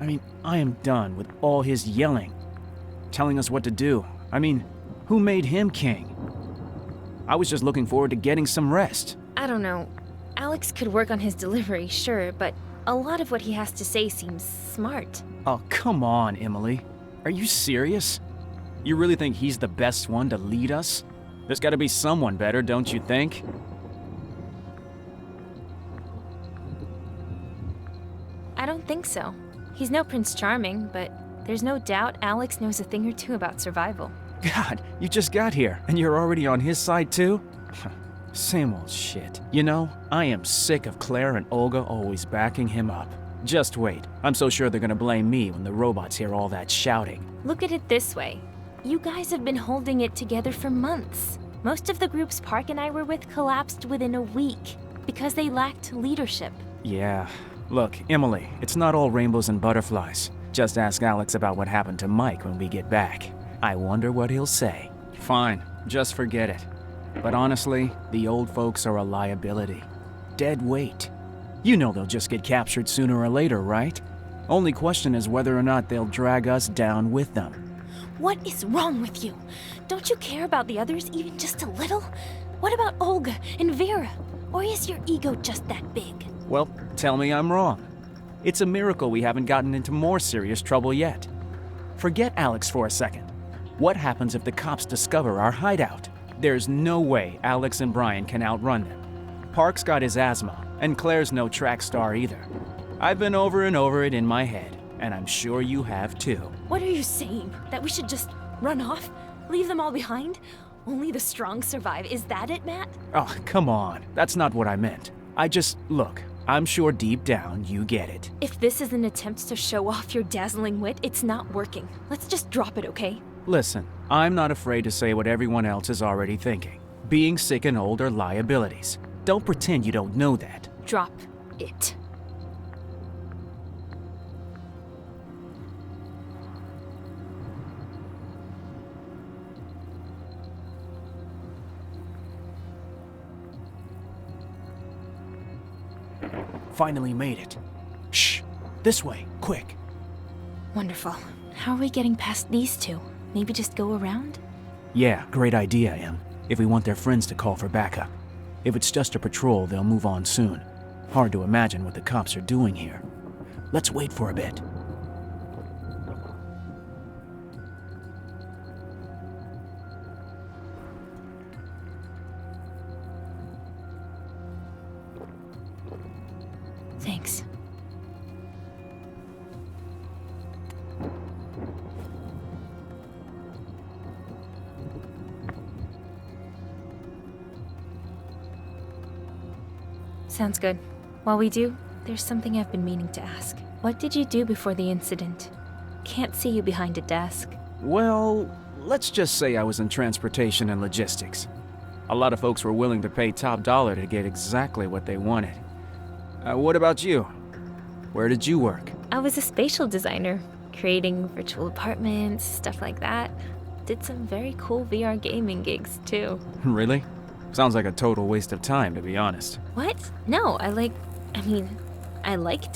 I mean, I am done with all his yelling, telling us what to do. I mean, who made him king? I was just looking forward to getting some rest. I don't know. Alex could work on his delivery, sure, but a lot of what he has to say seems smart. Oh, come on, Emily. Are you serious? You really think he's the best one to lead us? There's gotta be someone better, don't you think? I don't think so. He's no Prince Charming, but there's no doubt Alex knows a thing or two about survival. God, you just got here, and you're already on his side too? Same old shit. You know, I am sick of Claire and Olga always backing him up. Just wait. I'm so sure they're gonna blame me when the robots hear all that shouting. Look at it this way. You guys have been holding it together for months. Most of the groups Park and I were with collapsed within a week because they lacked leadership. Yeah. Look, Emily, it's not all rainbows and butterflies. Just ask Alex about what happened to Mike when we get back. I wonder what he'll say. Fine, just forget it. But honestly, the old folks are a liability. Dead weight. You know they'll just get captured sooner or later, right? Only question is whether or not they'll drag us down with them. What is wrong with you? Don't you care about the others even just a little? What about Olga and Vera? Or is your ego just that big? Well, tell me I'm wrong. It's a miracle we haven't gotten into more serious trouble yet. Forget Alex for a second. What happens if the cops discover our hideout? There's no way Alex and Brian can outrun them. Park's got his asthma, and Claire's no track star either. I've been over and over it in my head, and I'm sure you have too. What are you saying? That we should just run off? Leave them all behind? Only the strong survive. Is that it, Matt? Oh, come on. That's not what I meant. Look, I'm sure deep down you get it. If this is an attempt to show off your dazzling wit, it's not working. Let's just drop it, okay? Listen, I'm not afraid to say what everyone else is already thinking. Being sick and old are liabilities. Don't pretend you don't know that. Drop it. Finally made it. Shh! This way, quick. Wonderful. How are we getting past these two? Maybe just go around? Yeah, great idea, Em. If we want their friends to call for backup. If it's just a patrol, they'll move on soon. Hard to imagine what the cops are doing here. Let's wait for a bit. Thanks. Sounds good. While we do, there's something I've been meaning to ask. What did you do before the incident? Can't see you behind a desk. Well, let's just say I was in transportation and logistics. A lot of folks were willing to pay top dollar to get exactly what they wanted. What about you? Where did you work? I was a spatial designer, creating virtual apartments, stuff like that. Did some very cool VR gaming gigs, too. Really? Sounds like a total waste of time, to be honest. What? No, I liked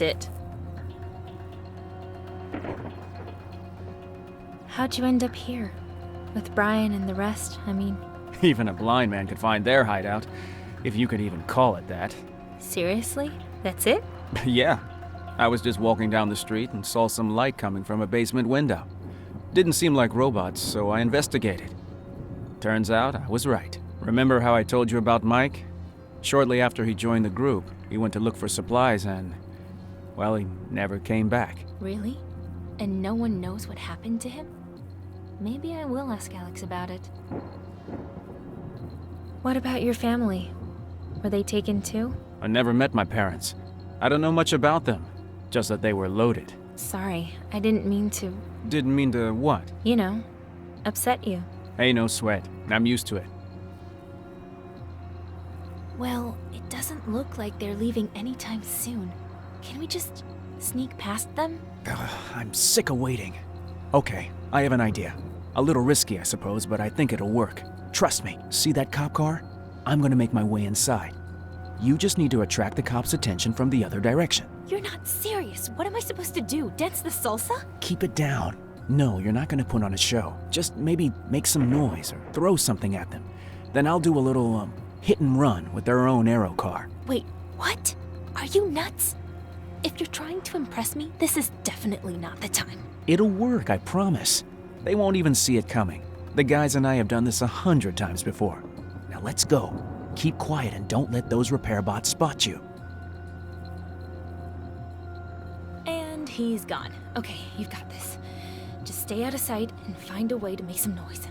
it. How'd you end up here? With Brian and the rest, Even a blind man could find their hideout, if you could even call it that. Seriously? That's it? Yeah. I was just walking down the street and saw some light coming from a basement window. Didn't seem like robots, so I investigated. Turns out I was right. Remember how I told you about Mike? Shortly after he joined the group, he went to look for supplies and, well, he never came back. Really? and no one knows what happened to him? Maybe I will ask Alex about it. What about your family? Were they taken too? I never met my parents. I don't know much about them, just that they were loaded. Sorry, I didn't mean to, Didn't mean to what? you know, upset you. Hey, no sweat. I'm used to it. Well, it doesn't look like they're leaving anytime soon. Can we just sneak past them? I'm sick of waiting. Okay, I have an idea. A little risky, I suppose, but I think it'll work. Trust me, see that cop car? I'm gonna make my way inside. You just need to attract the cops' attention from the other direction. You're not serious. What am I supposed to do? Dance the salsa? Keep it down. No, you're not gonna put on a show. Just maybe make some noise or throw something at them. Then I'll do a little, hit and run with their own aero car. Wait, what? Are you nuts? If you're trying to impress me, this is definitely not the time. It'll work, I promise. They won't even see it coming. The guys and I have done this 100 times before. Now let's go. Keep quiet and don't let those repair bots spot you. And he's gone. Okay, you've got this. Just stay out of sight and find a way to make some noise.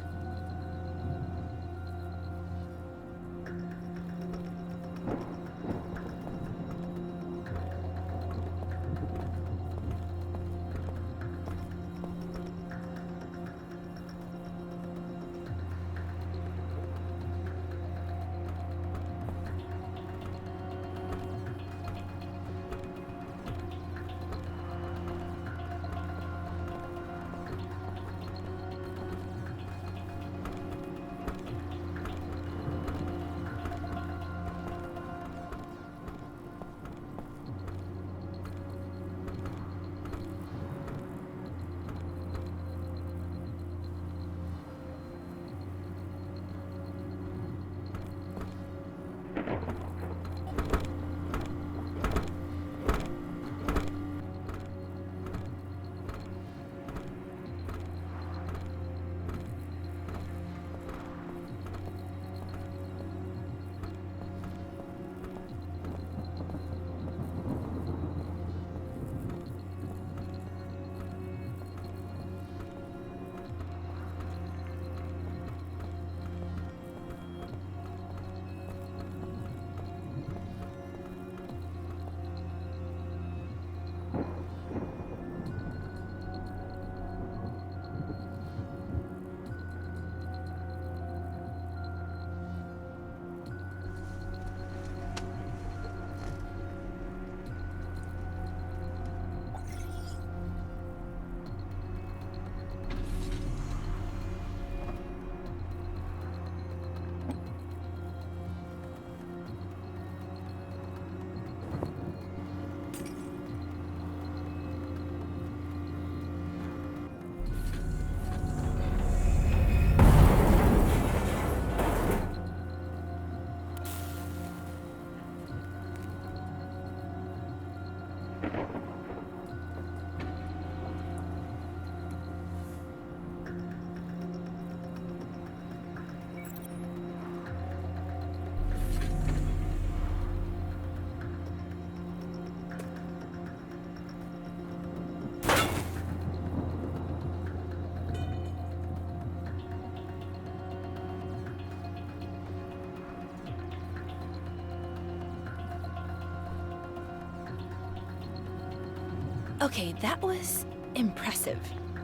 Okay, that was impressive.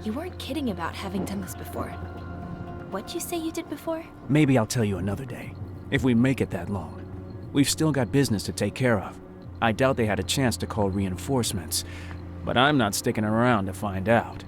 You weren't kidding about having done this before. What'd you say you did before? Maybe I'll tell you another day, if we make it that long. We've still got business to take care of. I doubt they had a chance to call reinforcements, but I'm not sticking around to find out.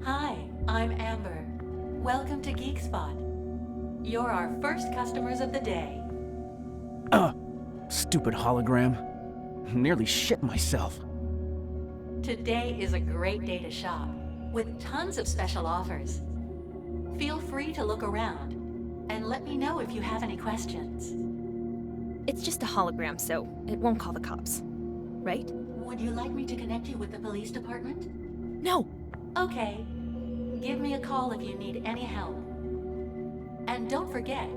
Hi, I'm Amber. Welcome to Geek Spot. You're our first customers of the day. Stupid hologram. Nearly shit myself. Today is a great day to shop, with tons of special offers. Feel free to look around, and let me know if you have any questions. It's just a hologram, so it won't call the cops. Right? Would you like me to connect you with the police department? No! Okay. Give me a call if you need any help. And don't forget,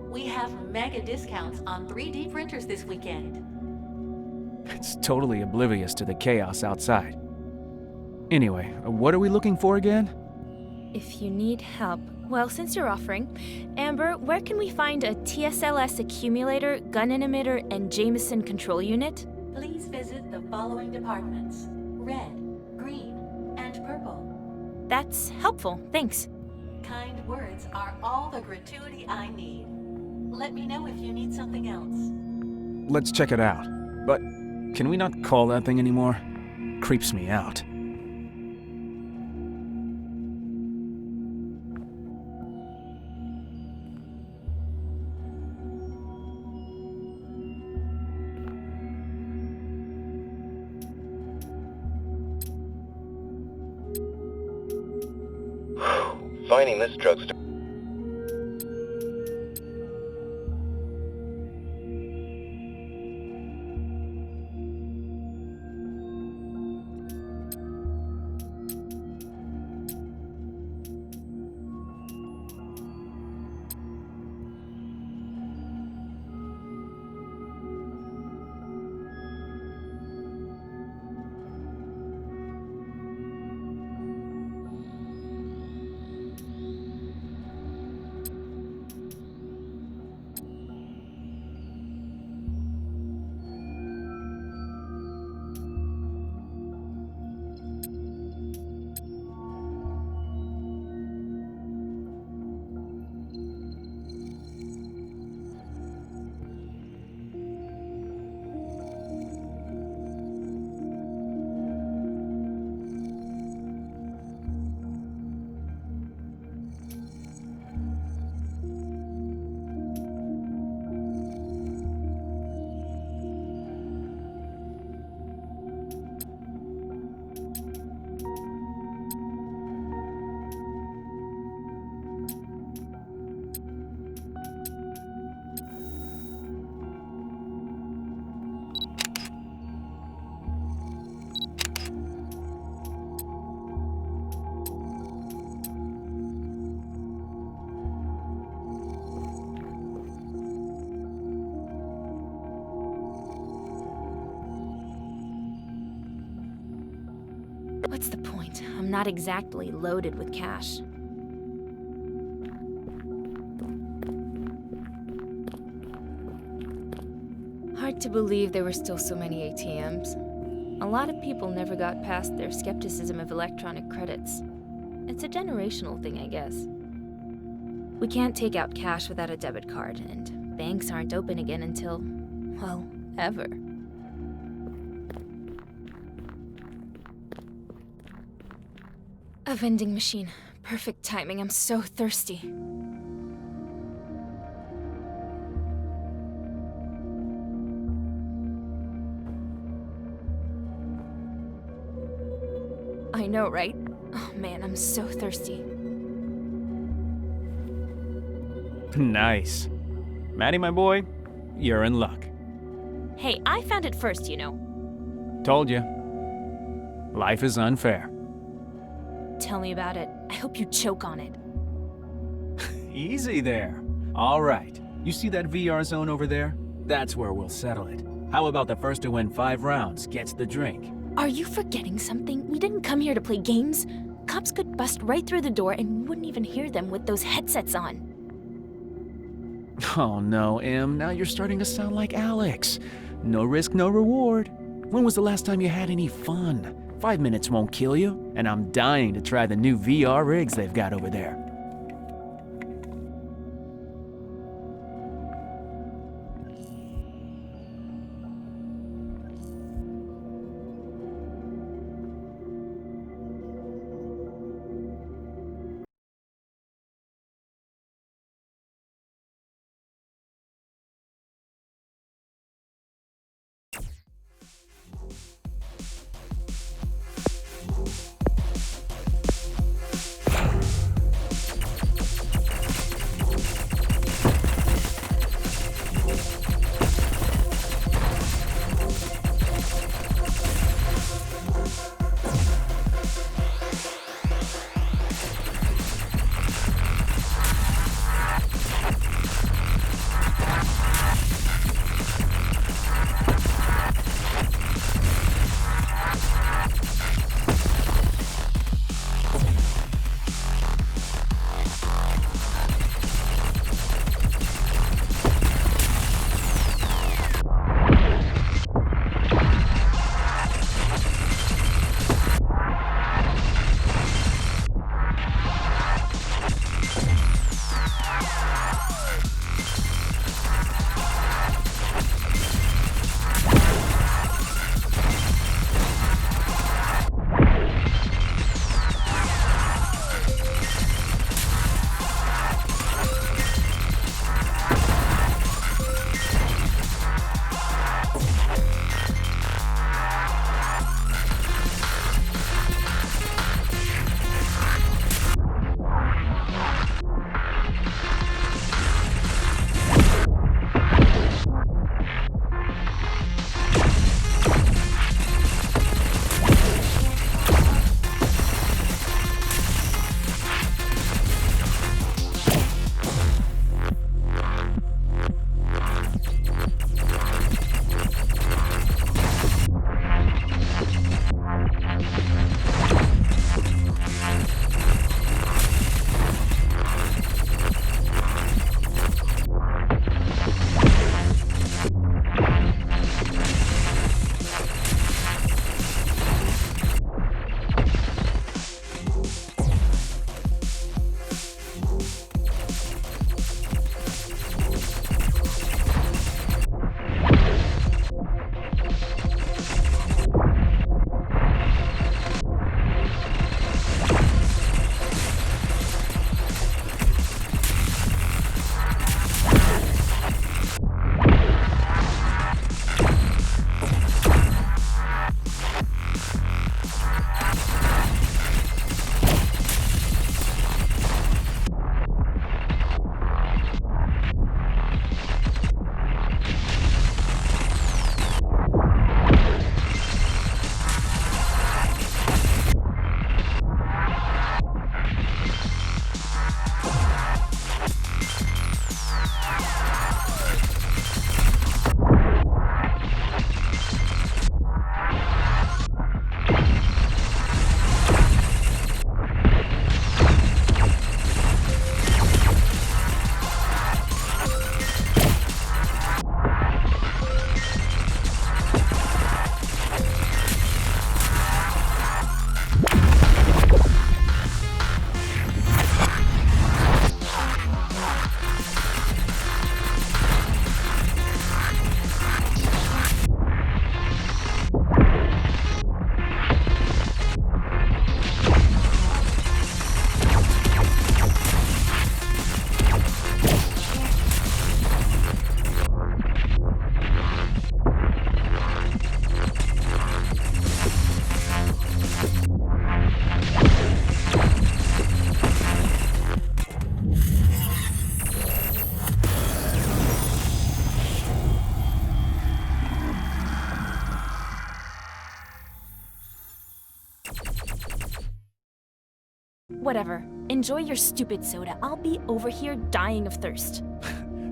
we have mega discounts on 3D printers this weekend. It's totally oblivious to the chaos outside. Anyway, what are we looking for again? If you need help, well, since you're offering, Amber, where can we find a TSLS accumulator, gun emitter, and Jameson control unit? Please visit the following departments: red, green, and purple. That's helpful, thanks. Kind words are all the gratuity I need. Let me know if you need something else. Let's check it out. But can we not call that thing anymore? Creeps me out. Finding this drugstore. What's the point? I'm not exactly loaded with cash. Hard to believe there were still so many ATMs. A lot of people never got past their skepticism of electronic credits. It's a generational thing, I guess. We can't take out cash without a debit card, and banks aren't open again until, well, ever. A vending machine. Perfect timing. I'm so thirsty. I know, right? Oh man, I'm so thirsty. Nice. Maddie, my boy, you're in luck. Hey, I found it first, you know. Told you. Life is unfair. Tell me about it. I hope you choke on it. Easy there. All right. You see that VR zone over there? That's where we'll settle it. How about the first to win 5 rounds gets the drink? Are you forgetting something? We didn't come here to play games. Cops could bust right through the door and we wouldn't even hear them with those headsets on. Oh no, Em. Now you're starting to sound like Alex. No risk, no reward. When was the last time you had any fun? 5 minutes won't kill you, and I'm dying to try the new VR rigs they've got over there. Whatever. Enjoy your stupid soda. I'll be over here dying of thirst.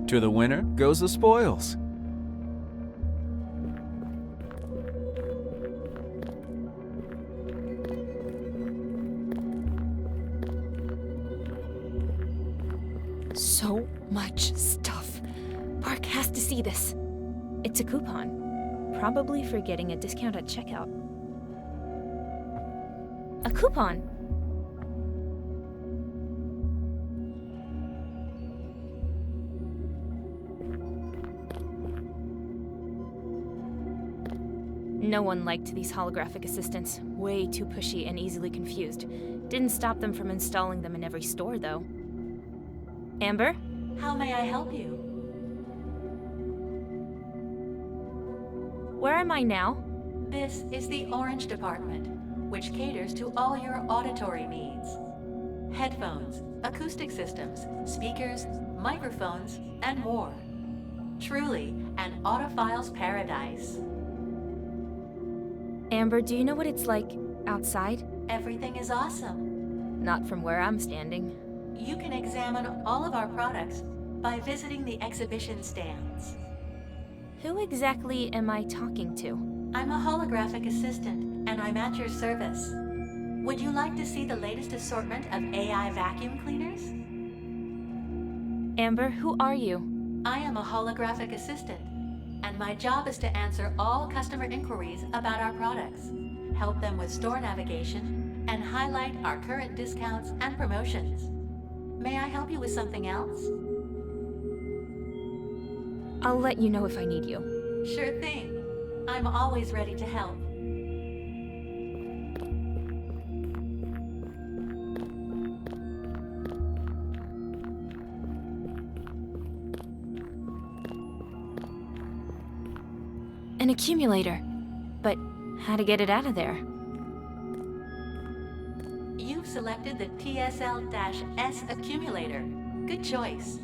To the winner goes the spoils. So much stuff. Park has to see this. It's a coupon. Probably for getting a discount at checkout. A coupon. No one liked these holographic assistants. Way too pushy and easily confused. Didn't stop them from installing them in every store, though. Amber? How may I help you? Where am I now? This is the Orange Department, which caters to all your auditory needs. Headphones, acoustic systems, speakers, microphones, and more. Truly an audiophile's paradise. Amber, do you know what it's like outside? Everything is awesome. Not from where I'm standing. You can examine all of our products by visiting the exhibition stands. Who exactly am I talking to? I'm a holographic assistant, and I'm at your service. Would you like to see the latest assortment of AI vacuum cleaners? Amber, who are you? I am a holographic assistant, and my job is to answer all customer inquiries about our products, help them with store navigation, and highlight our current discounts and promotions. May I help you with something else? I'll let you know if I need you. Sure thing. I'm always ready to help. An accumulator. But how to get it out of there? You've selected the TSL-S accumulator. Good choice.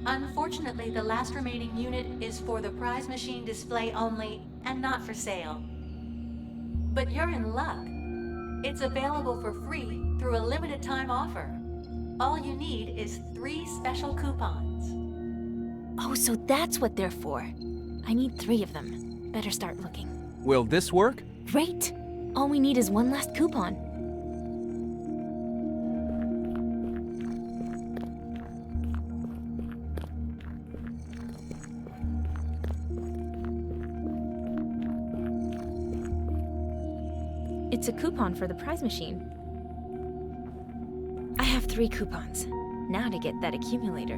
Unfortunately, the last remaining unit is for the prize machine display only and not for sale. But you're in luck. It's available for free through a limited time offer. All you need is 3 special coupons. Oh, so that's what they're for. I need 3 of them. Better start looking. Will this work? Great! All we need is one last coupon. It's a coupon for the prize machine. I have 3 coupons. Now to get that accumulator.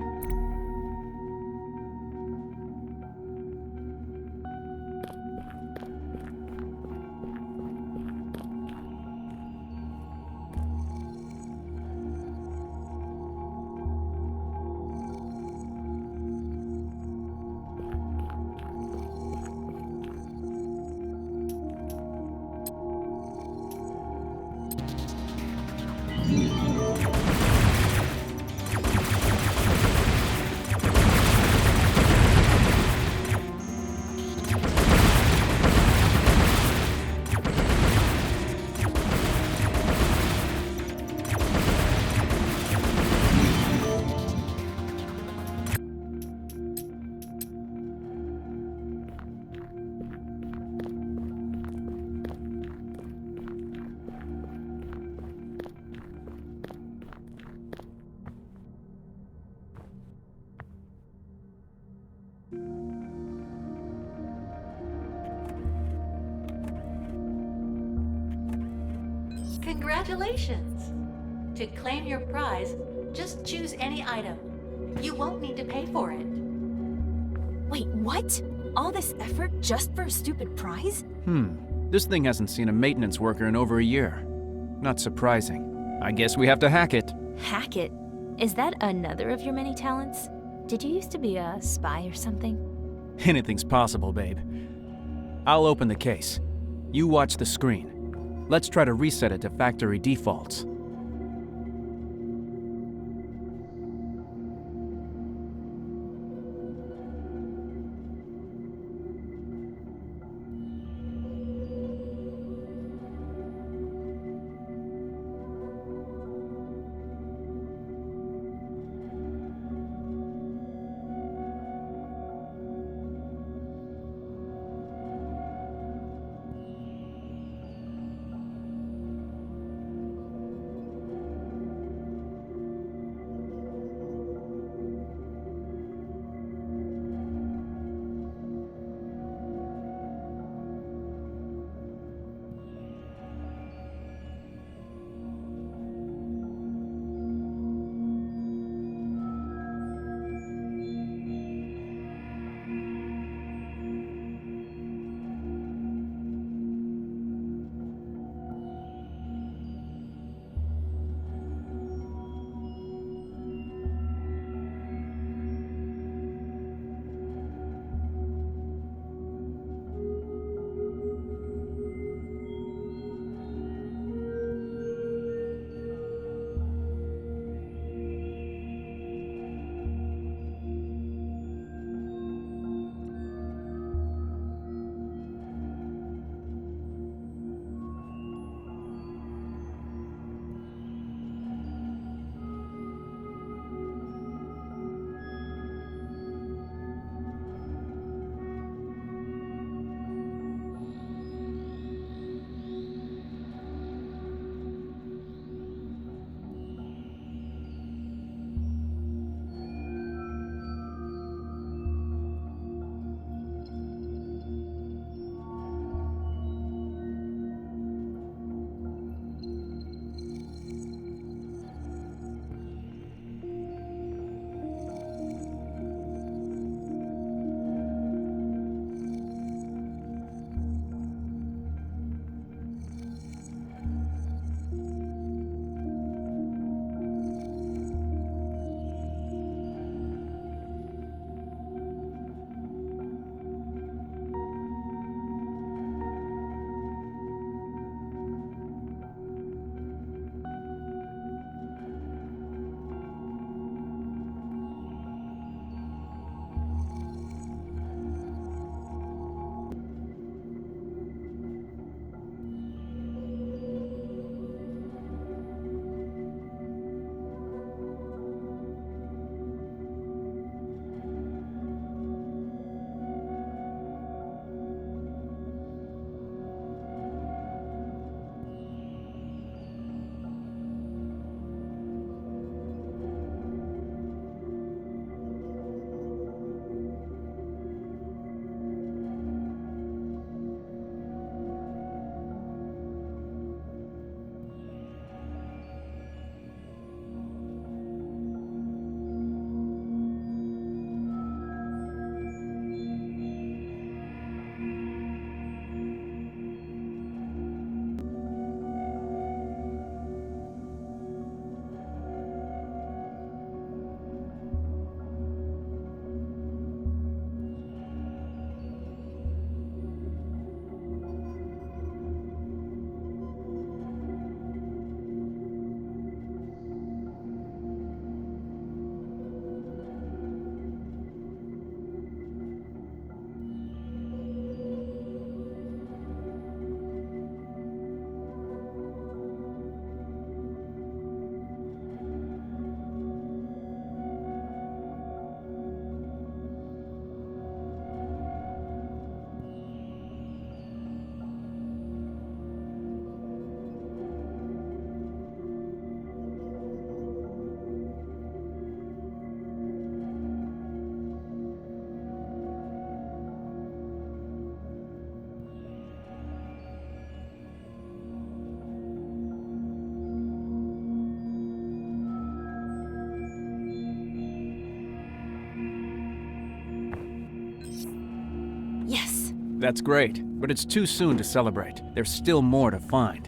Congratulations! To claim your prize, just choose any item. You won't need to pay for it. Wait, what? All this effort just for a stupid prize? This thing hasn't seen a maintenance worker in over a year. Not surprising. I guess we have to hack it. Hack it? Is that another of your many talents? Did you used to be a spy or something? Anything's possible, babe. I'll open the case. You watch the screen. Let's try to reset it to factory defaults. That's great, but it's too soon to celebrate. There's still more to find.